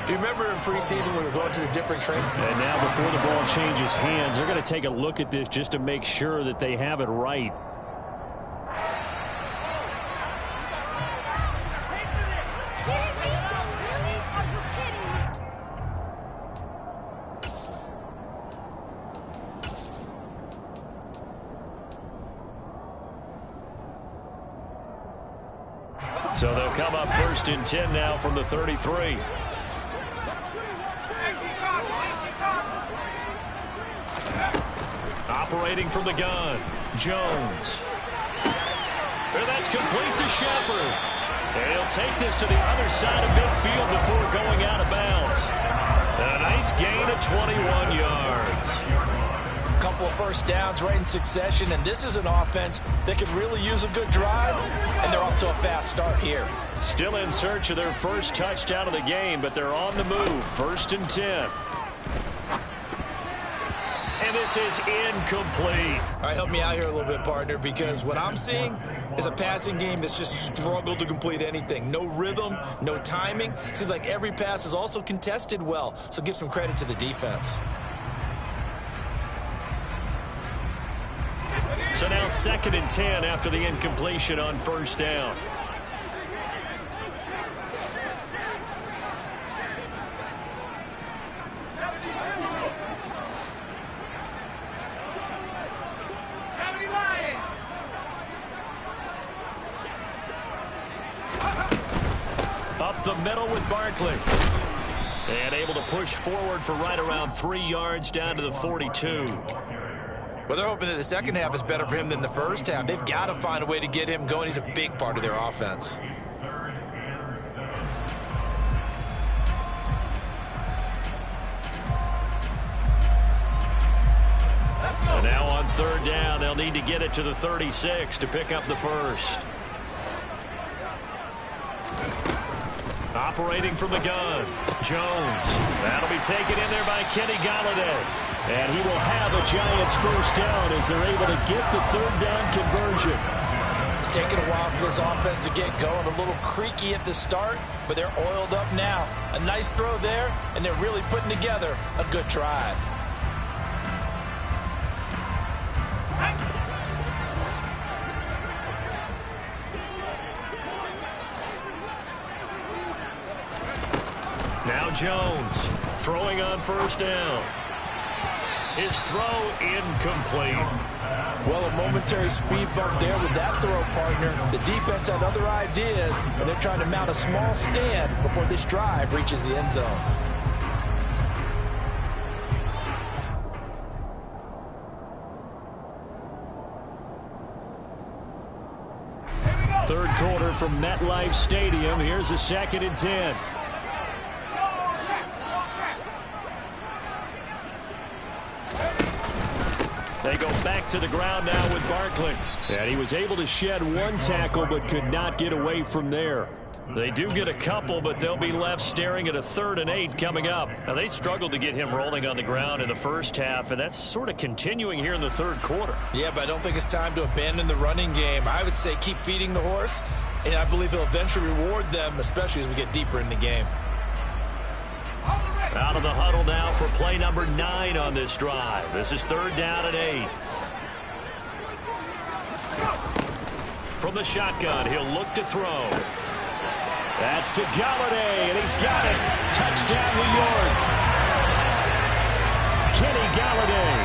Do you remember in preseason when we were going to the different training? And now before the ball changes hands, they're going to take a look at this just to make sure that they have it right. So they'll come up 1st and 10 now from the 33. Operating from the gun, Jones. And that's complete to Shepard. And he'll take this to the other side of midfield before going out of bounds. A nice gain of 21 yards. A couple of first downs right in succession, and this is an offense that could really use a good drive, and they're off to a fast start here. Still in search of their first touchdown of the game, but they're on the move. 1st and 10. And this is incomplete. All right, help me out here a little bit, partner, because what I'm seeing is a passing game that's just struggled to complete anything. No rhythm, no timing. Seems like every pass is also contested well, so give some credit to the defense. So now 2nd and 10 after the incompletion on 1st down. Up the middle with Barkley. And able to push forward for right around 3 yards down to the 42. Well, they're hoping that the second half is better for him than the first half. They've got to find a way to get him going. He's a big part of their offense. And now on 3rd down, they'll need to get it to the 36 to pick up the first. Operating from the gun, Jones. That'll be taken in there by Kenny Galladay. And he will have a Giants first down as they're able to get the 3rd down conversion. It's taken a while for this offense to get going. A little creaky at the start, but they're oiled up now. A nice throw there, and they're really putting together a good drive. Now Jones throwing on 1st down. His throw incomplete. Well, a momentary speed bump there with that throw, partner. The defense had other ideas, and they're trying to mount a small stand before this drive reaches the end zone. Third quarter from MetLife Stadium. Here's a 2nd and 10. They go back to the ground now with Barkley. And he was able to shed one tackle but could not get away from there. They do get a couple, but they'll be left staring at a 3rd and 8 coming up. Now, they struggled to get him rolling on the ground in the first half, and that's sort of continuing here in the 3rd quarter. Yeah, but I don't think it's time to abandon the running game. I would say keep feeding the horse, and I believe he'll eventually reward them, especially as we get deeper in the game. Out of the huddle now for play number 9 on this drive. This is 3rd down and 8. From the shotgun, he'll look to throw. That's to Galladay, and he's got it. Touchdown, New York. Kenny Galladay,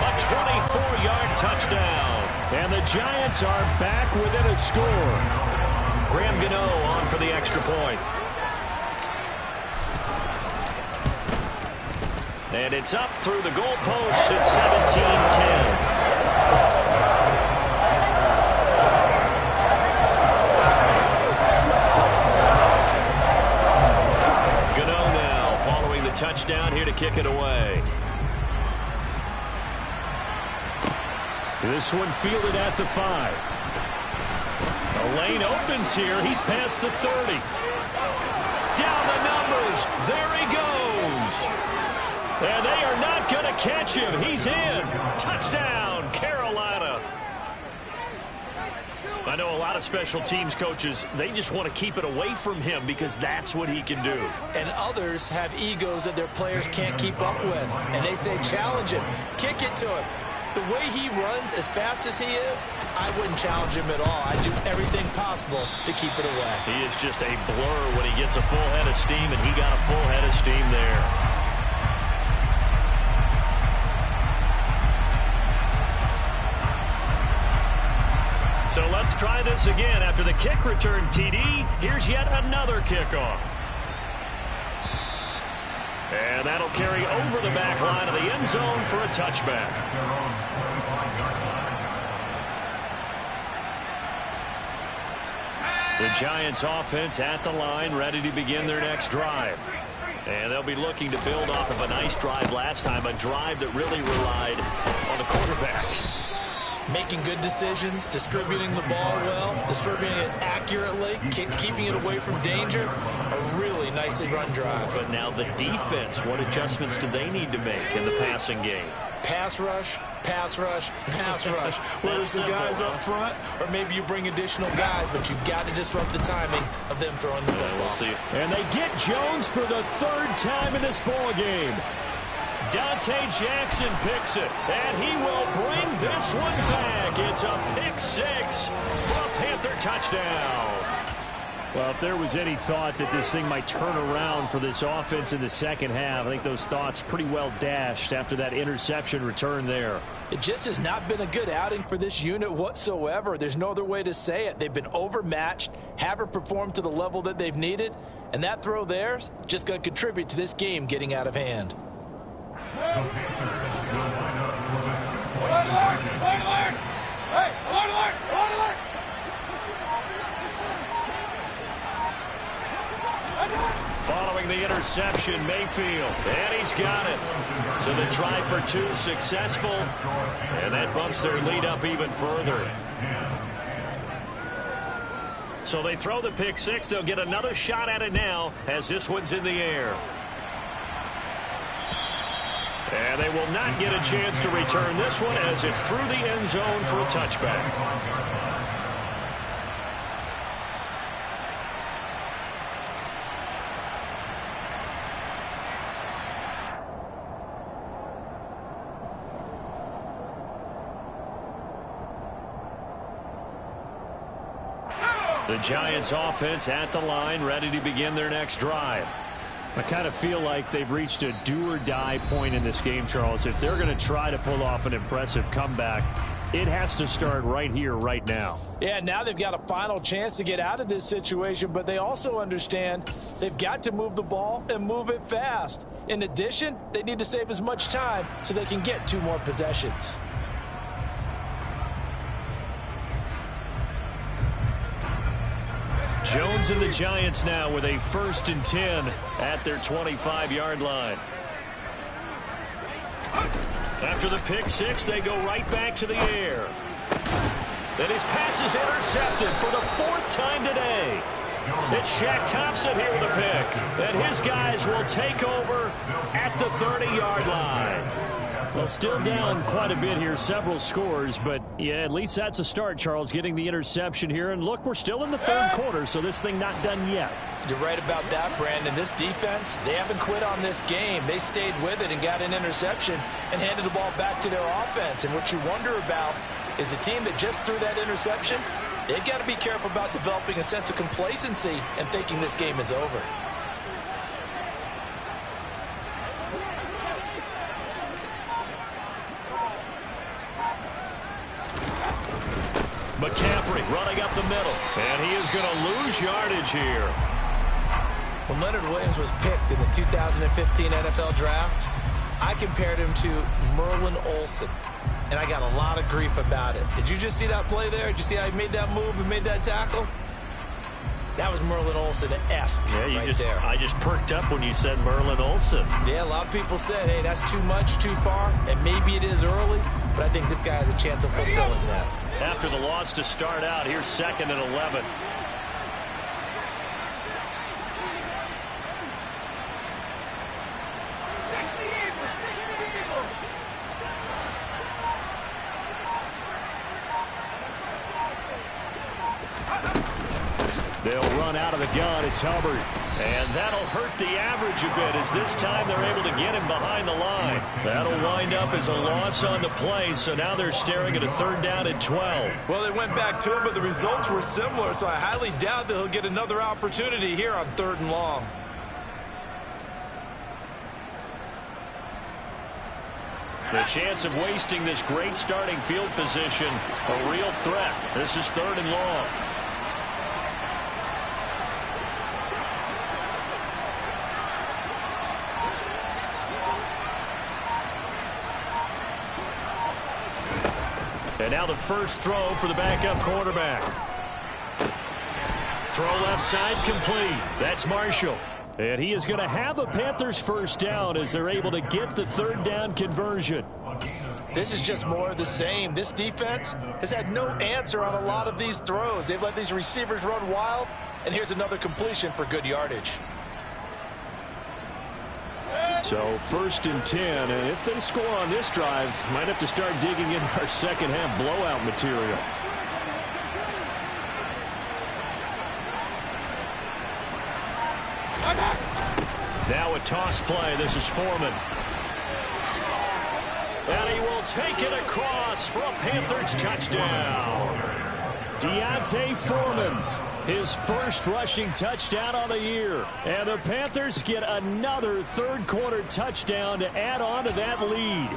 a 24-yard touchdown. And the Giants are back within a score. Graham Gano on for the extra point. And it's up through the goalpost. It's 17-10. Gano now following the touchdown here to kick it away. This one fielded at the 5. The lane opens here. He's past the 30. Down the numbers. There he goes. And they are not going to catch him. He's in. Touchdown, Carolina. I know a lot of special teams coaches, they just want to keep it away from him because that's what he can do. And others have egos that their players can't keep up with. And they say, challenge him. Kick it to him. The way he runs as fast as he is, I wouldn't challenge him at all. I'd do everything possible to keep it away. He is just a blur when he gets a full head of steam, and he got a full head of steam there. So let's try this again. After the kick return TD, here's yet another kickoff. And that'll carry over the back line of the end zone for a touchback. The Giants offense at the line, ready to begin their next drive. And they'll be looking to build off of a nice drive last time, a drive that really relied on the quarterback. Making good decisions, distributing the ball well, distributing it accurately, keeping it away from danger. A really nicely run drive. But now the defense, what adjustments do they need to make in the passing game? Pass rush, pass rush, pass rush. Whether it's the guys up front or maybe you bring additional guys, but you've got to disrupt the timing of them throwing the football. We'll see. And they get Jones for the 3rd time in this ball game. Dante Jackson picks it, and he will bring this one back. It's a pick 6 for a Panther touchdown. Well, if there was any thought that this thing might turn around for this offense in the second half, I think those thoughts pretty well dashed after that interception return there. It just has not been a good outing for this unit whatsoever. There's no other way to say it. They've been overmatched, haven't performed to the level that they've needed, and that throw there is just going to contribute to this game getting out of hand. Following the interception, Mayfield, and he's got it. So the try for 2 successful, and that bumps their lead up even further. So they throw the pick 6. They'll get another shot at it now as this one's in the air. And they will not get a chance to return this one as it's through the end zone for a touchback. The Giants offense at the line, ready to begin their next drive. I kind of feel like they've reached a do-or-die point in this game, Charles. If they're going to try to pull off an impressive comeback, it has to start right here, right now. Yeah, now they've got a final chance to get out of this situation, but they also understand they've got to move the ball and move it fast. In addition, they need to save as much time so they can get 2 more possessions. Jones and the Giants now with a 1st and 10 at their 25-yard line. After the pick 6, they go right back to the air. Then his pass is intercepted for the 4th time today. It's Shaq Thompson here with a pick. And his guys will take over at the 30-yard line. Well, still down quite a bit here, several scores, but yeah, at least that's a start, Charles, getting the interception here. And look, we're still in the 3rd quarter, so this thing not done yet. You're right about that, Brandon. This defense, they haven't quit on this game. They stayed with it and got an interception and handed the ball back to their offense. And what you wonder about is the team that just threw that interception, they've got to be careful about developing a sense of complacency and thinking this game is over. McCaffrey running up the middle. And he is going to lose yardage here. When Leonard Williams was picked in the 2015 NFL Draft, I compared him to Merlin Olsen, and I got a lot of grief about it. Did you just see that play there? Did you see how he made that move and made that tackle? That was Merlin Olsen-esque there. I just perked up when you said Merlin Olsen. Yeah, a lot of people said, hey, that's too much, too far, and maybe it is early, but I think this guy has a chance of fulfilling that. After the loss to start out, here's 2nd and 11. They'll run out of the gun. It's Hubbard. And that'll hurt the average a bit as this time they're able to get him behind the line. That'll wind up as a loss on the play, so now they're staring at a 3rd down and 12. Well, they went back to him, but the results were similar, so I highly doubt that he'll get another opportunity here on 3rd and long. The chance of wasting this great starting field position, a real threat. This is 3rd and long. And now the first throw for the backup quarterback. Throw left side complete. That's Marshall. And he is going to have a Panthers first down as they're able to get the 3rd down conversion. This is just more of the same. This defense has had no answer on a lot of these throws. They've let these receivers run wild, and here's another completion for good yardage. So 1st and 10, and if they score on this drive, might have to start digging in our second half blowout material. Now a toss play. This is Foreman. And he will take it across for a Panthers touchdown. Deontay Foreman, his first rushing touchdown on the year. And the Panthers get another 3rd quarter touchdown to add on to that lead.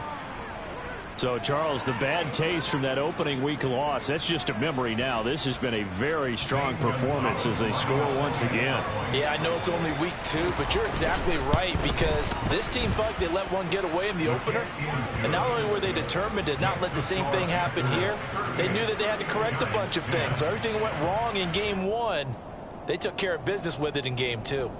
So, Charles, the bad taste from that opening week loss, that's just a memory now. This has been a very strong performance as they score once again. Yeah, I know it's only week 2, but you're exactly right, because this team felt like they let one get away in the opener. And not only were they determined to not let the same thing happen here, they knew that they had to correct a bunch of things. So everything went wrong in game 1. They took care of business with it in game 2.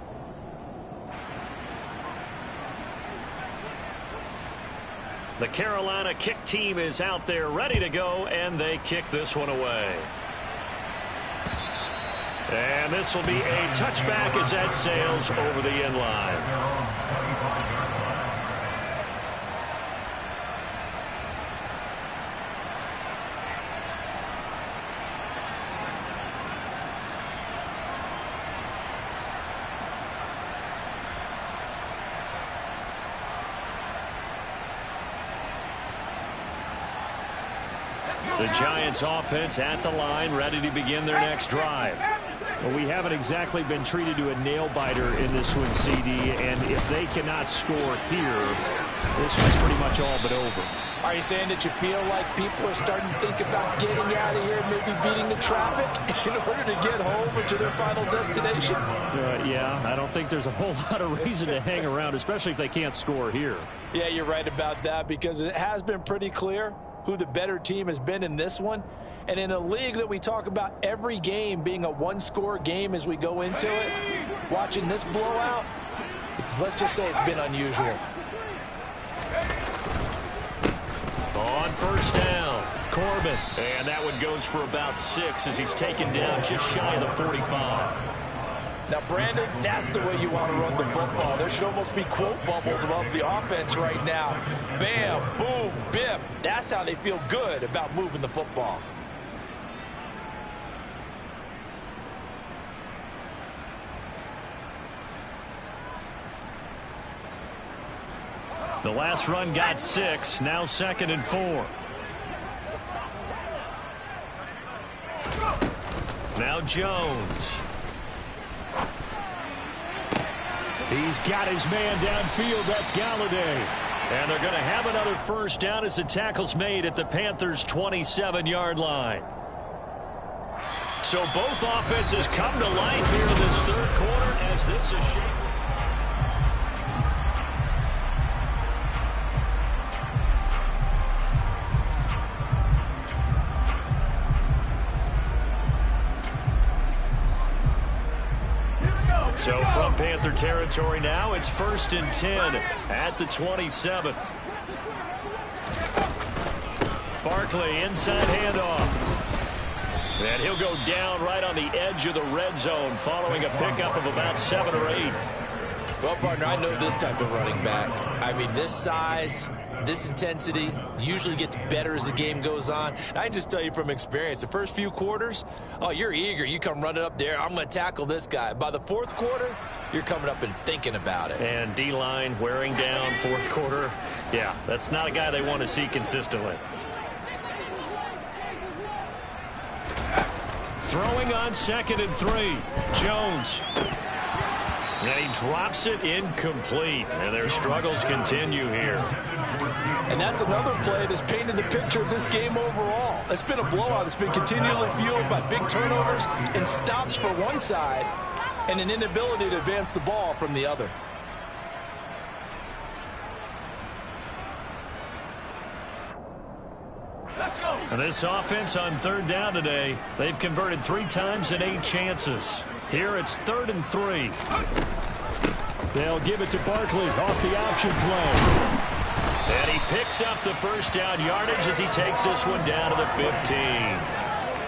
The Carolina kick team is out there ready to go, and they kick this one away. And this will be a touchback as that sails over the end line. The Giants offense at the line, ready to begin their next drive. Well, we haven't exactly been treated to a nail-biter in this one, CD, and if they cannot score here, this one's pretty much all but over. Are you saying that you feel like people are starting to think about getting out of here, maybe beating the traffic in order to get home or to their final destination? Yeah, I don't think there's a whole lot of reason to hang around, especially if they can't score here. Yeah, you're right about that, because it has been pretty clear who the better team has been in this one. And in a league that we talk about every game being a one-score game as we go into it, watching this blowout, let's just say it's been unusual. On first down, Corbin. And that one goes for about 6 as he's taken down just shy of the 45. Now, Brandon, that's the way you want to run the football. There should almost be quote bubbles above the offense right now. Bam, boom, biff. That's how they feel good about moving the football. The last run got 6, now 2nd and 4. Now Jones. He's got his man downfield. That's Galladay. And they're going to have another first down as the tackle's made at the Panthers' 27-yard line. So both offenses come to life here in this third quarter as this is shaken. So from Panther territory now, it's 1st and 10 at the 27. Barkley inside handoff. And he'll go down right on the edge of the red zone following a pickup of about 7 or 8. Well, partner, I know this type of running back. I mean, this size, this intensity usually gets better as the game goes on. And I can just tell you from experience, the first few quarters, oh, you're eager. You come running up there. I'm going to tackle this guy. By the fourth quarter, you're coming up and thinking about it. And D-line wearing down fourth quarter. Yeah, that's not a guy they want to see consistently. Throwing on 2nd and 3. Jones. And he drops it incomplete. And their struggles continue here. And that's another play that's painted the picture of this game overall. It's been a blowout. It's been continually fueled by big turnovers and stops for one side and an inability to advance the ball from the other. And this offense on 3rd down today, they've converted 3 times in 8 chances. Here it's 3rd and 3. They'll give it to Barkley off the option play. And he picks up the first down yardage as he takes this one down to the 15.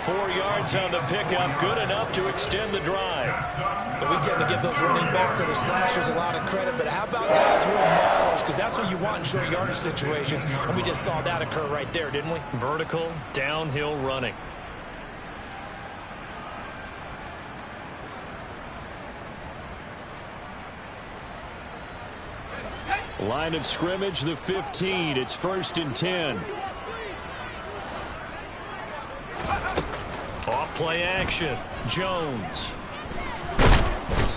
4 yards on the pickup, good enough to extend the drive. And we tend to give those running backs that are slashers a lot of credit, but how about guys who are maulers? Because that's what you want in short yardage situations, and we just saw that occur right there, didn't we? Vertical, downhill running. Line of scrimmage, the 15. It's 1st and 10. Off play action. Jones.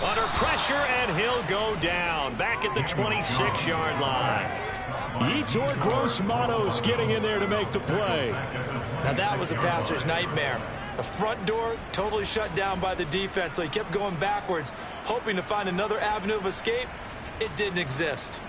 Under pressure, and he'll go down. Back at the 26-yard line. Yetur Gross-Matos getting in there to make the play. Now that was a passer's nightmare. The front door totally shut down by the defense, so he kept going backwards, hoping to find another avenue of escape. It didn't exist.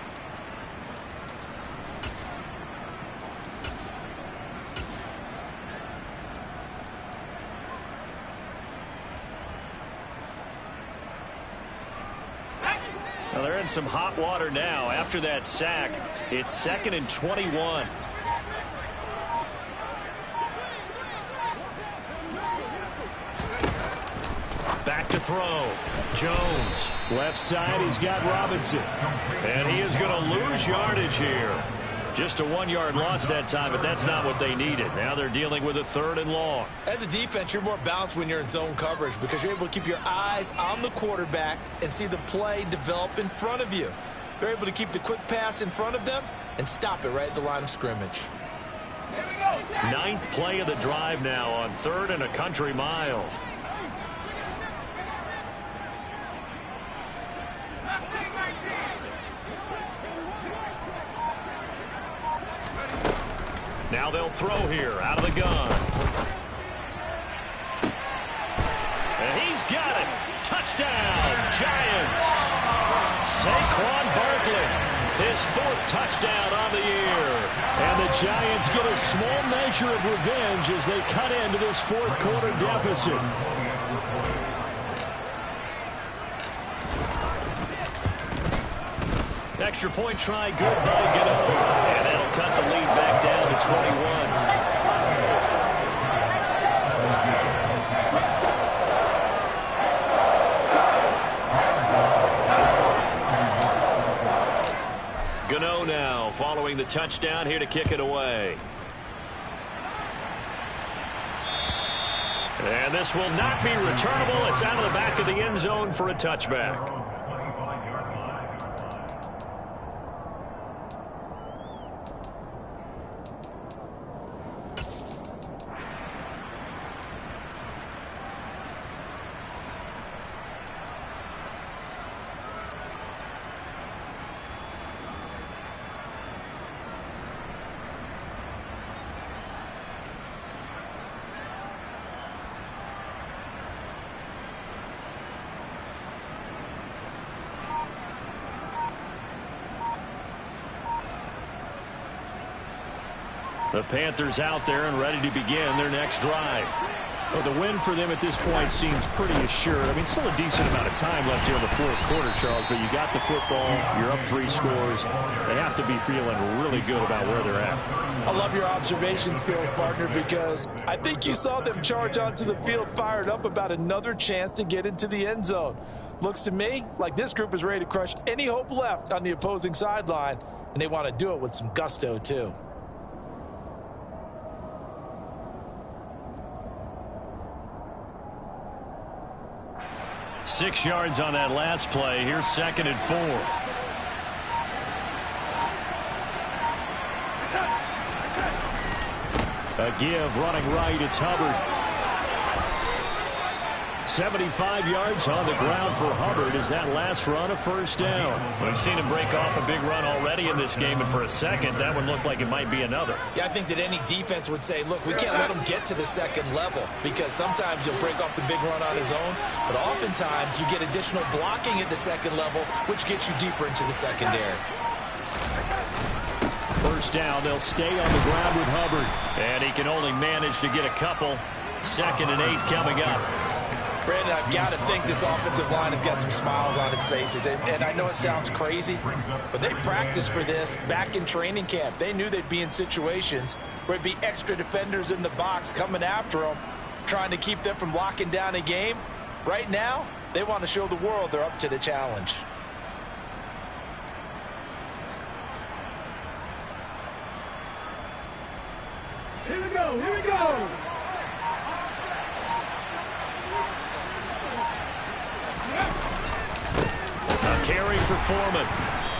Well, they're in some hot water now. After that sack, it's 2nd and 21. Back to throw. Jones. Left side, he's got Robinson. And he is going to lose yardage here. Just a 1-yard loss that time, but that's not what they needed. Now they're dealing with a 3rd and long. As a defense, you're more balanced when you're in zone coverage because you're able to keep your eyes on the quarterback and see the play develop in front of you. They're able to keep the quick pass in front of them and stop it right at the line of scrimmage. 9th play of the drive now on 3rd and a country mile. Now they'll throw here out of the gun. And he's got it. Touchdown, Giants. Saquon Barkley, his 4th touchdown on the year. And the Giants get a small measure of revenge as they cut into this 4th quarter deficit. Extra point try, good by Gano. And that'll cut the lead back down to 21. Gano now following the touchdown here to kick it away. And this will not be returnable. It's out of the back of the end zone for a touchback. The Panthers out there and ready to begin their next drive. Well, the win for them at this point seems pretty assured. I mean, still a decent amount of time left here in the fourth quarter, Charles, but you got the football, you're up 3 scores. They have to be feeling really good about where they're at. I love your observation skills, partner, because I think you saw them charge onto the field fired up about another chance to get into the end zone. Looks to me like this group is ready to crush any hope left on the opposing sideline, and they want to do it with some gusto, too. Six yards on that last play. Here's 2nd and 4. A give running right. It's Hubbard. 75 yards on the ground for Hubbard. Is that last run a first down? We've seen him break off a big run already in this game, and for a second, that one looked like it might be another. Yeah, I think that any defense would say, look, we can't let him get to the second level, because sometimes he'll break off the big run on his own, but oftentimes you get additional blocking at the second level, which gets you deeper into the secondary. First down, they'll stay on the ground with Hubbard, and he can only manage to get a couple. 2nd and 8 coming up. Brandon, I've got to think this offensive line has got some smiles on its faces. And I know it sounds crazy, but they practiced for this back in training camp. They knew they'd be in situations where there'd be extra defenders in the box coming after them, trying to keep them from locking down a game. Right now, they want to show the world they're up to the challenge. Here we go, here we go. A carry for Foreman.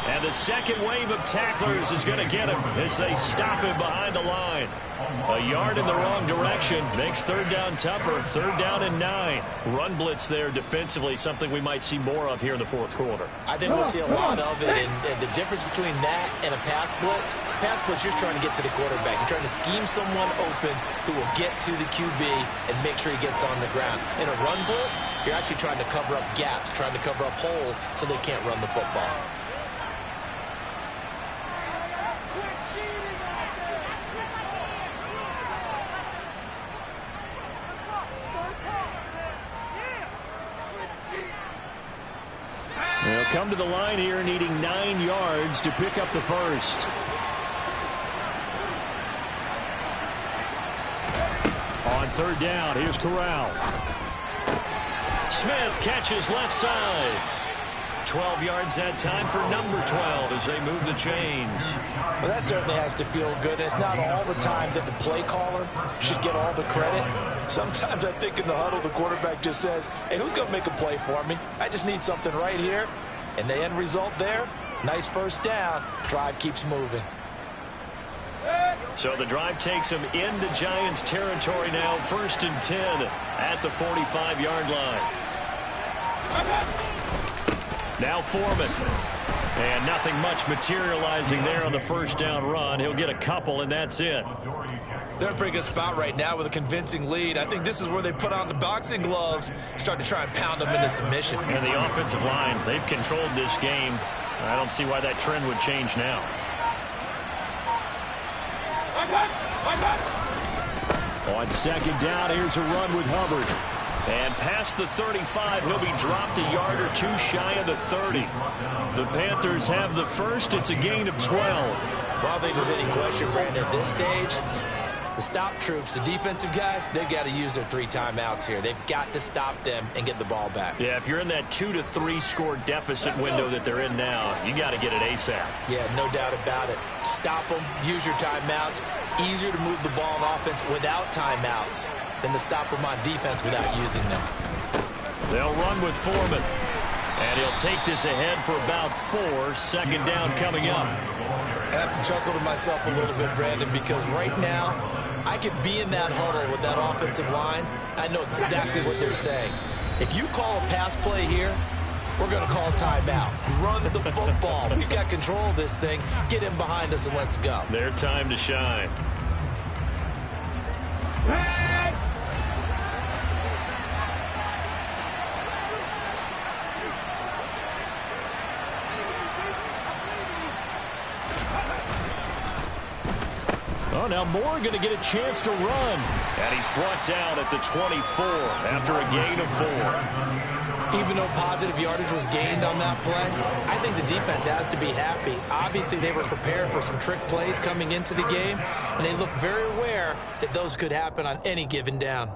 And the second wave of tacklers is going to get him as they stop him behind the line. A yard in the wrong direction makes 3rd down tougher. 3rd down and 9. Run blitz there defensively, something we might see more of here in the fourth quarter. I think we'll see a lot of it, and the difference between that and a pass blitz, you're trying to get to the quarterback. You're trying to scheme someone open who will get to the QB and make sure he gets on the ground. In a run blitz, you're actually trying to cover up gaps, trying to cover up holes so they can't run the football. They'll come to the line here needing 9 yards to pick up the first. On 3rd down, here's Corral. Smith catches left side. 12 yards that time for number 12 as they move the chains. Well, that certainly has to feel good. It's not all the time that the play caller should get all the credit. Sometimes I think in the huddle, the quarterback just says, hey, who's going to make a play for me? I just need something right here. And the end result there, nice first down. Drive keeps moving. So the drive takes them into Giants territory now. 1st and 10 at the 45-yard line. Now Foreman. And nothing much materializing there on the first down run. He'll get a couple, and that's it. They're in a pretty good spot right now with a convincing lead. I think this is where they put on the boxing gloves, start to try and pound them into submission. And the offensive line, they've controlled this game. I don't see why that trend would change now. On 2nd down, here's a run with Hubbard. And past the 35, he'll be dropped a yard or 2 shy of the 30. The Panthers have the first. It's a gain of 12. Well, I don't think there's any question, Brandon, at this stage. The stop troops, the defensive guys, they've got to use their 3 timeouts here. They've got to stop them and get the ball back. Yeah, if you're in that 2 to 3 score deficit window that they're in now, you got to get it ASAP. Yeah, no doubt about it. Stop them, use your timeouts. Easier to move the ball on offense without timeouts than to stop them on defense without using them. They'll run with Foreman. And he'll take this ahead for about 4. 2nd down coming up. I have to chuckle to myself a little bit, Brandon, because right now, I could be in that huddle with that offensive line. I know exactly what they're saying. If you call a pass play here, we're going to call a timeout. Run the football. We've got control of this thing. Get in behind us and let's go. Their time to shine. down. Now Moore going to get a chance to run. And he's brought down at the 24 after a gain of 4. Even though positive yardage was gained on that play, I think the defense has to be happy. Obviously, they were prepared for some trick plays coming into the game, and they looked very aware that those could happen on any given down.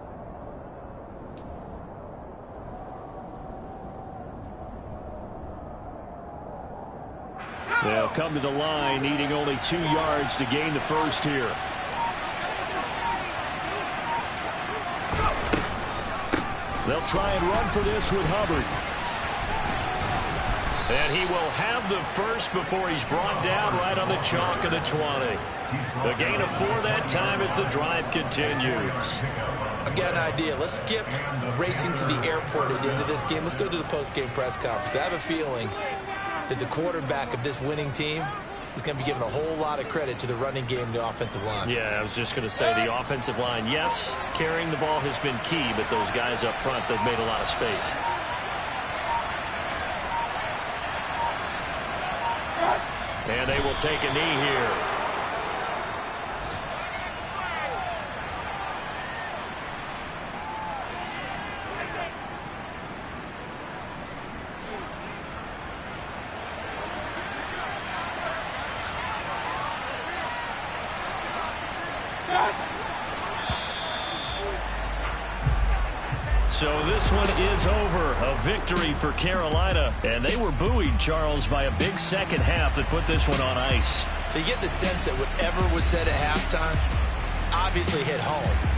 They'll come to the line, needing only 2 yards to gain the first here. They'll try and run for this with Hubbard. And he will have the first before he's brought down right on the chalk of the 20. The gain of 4 that time as the drive continues. I've got an idea. Let's skip racing to the airport at the end of this game. Let's go to the post-game press conference. I have a feeling that the quarterback of this winning team is going to be giving a whole lot of credit to the running game and the offensive line. Yeah, I was just going to say the offensive line, yes, carrying the ball has been key, but those guys up front, they've made a lot of space. And they will take a knee here. So this one is over. A victory for Carolina. And they were buoyed, Charles, by a big second half that put this one on ice. So you get the sense that whatever was said at halftime obviously hit home.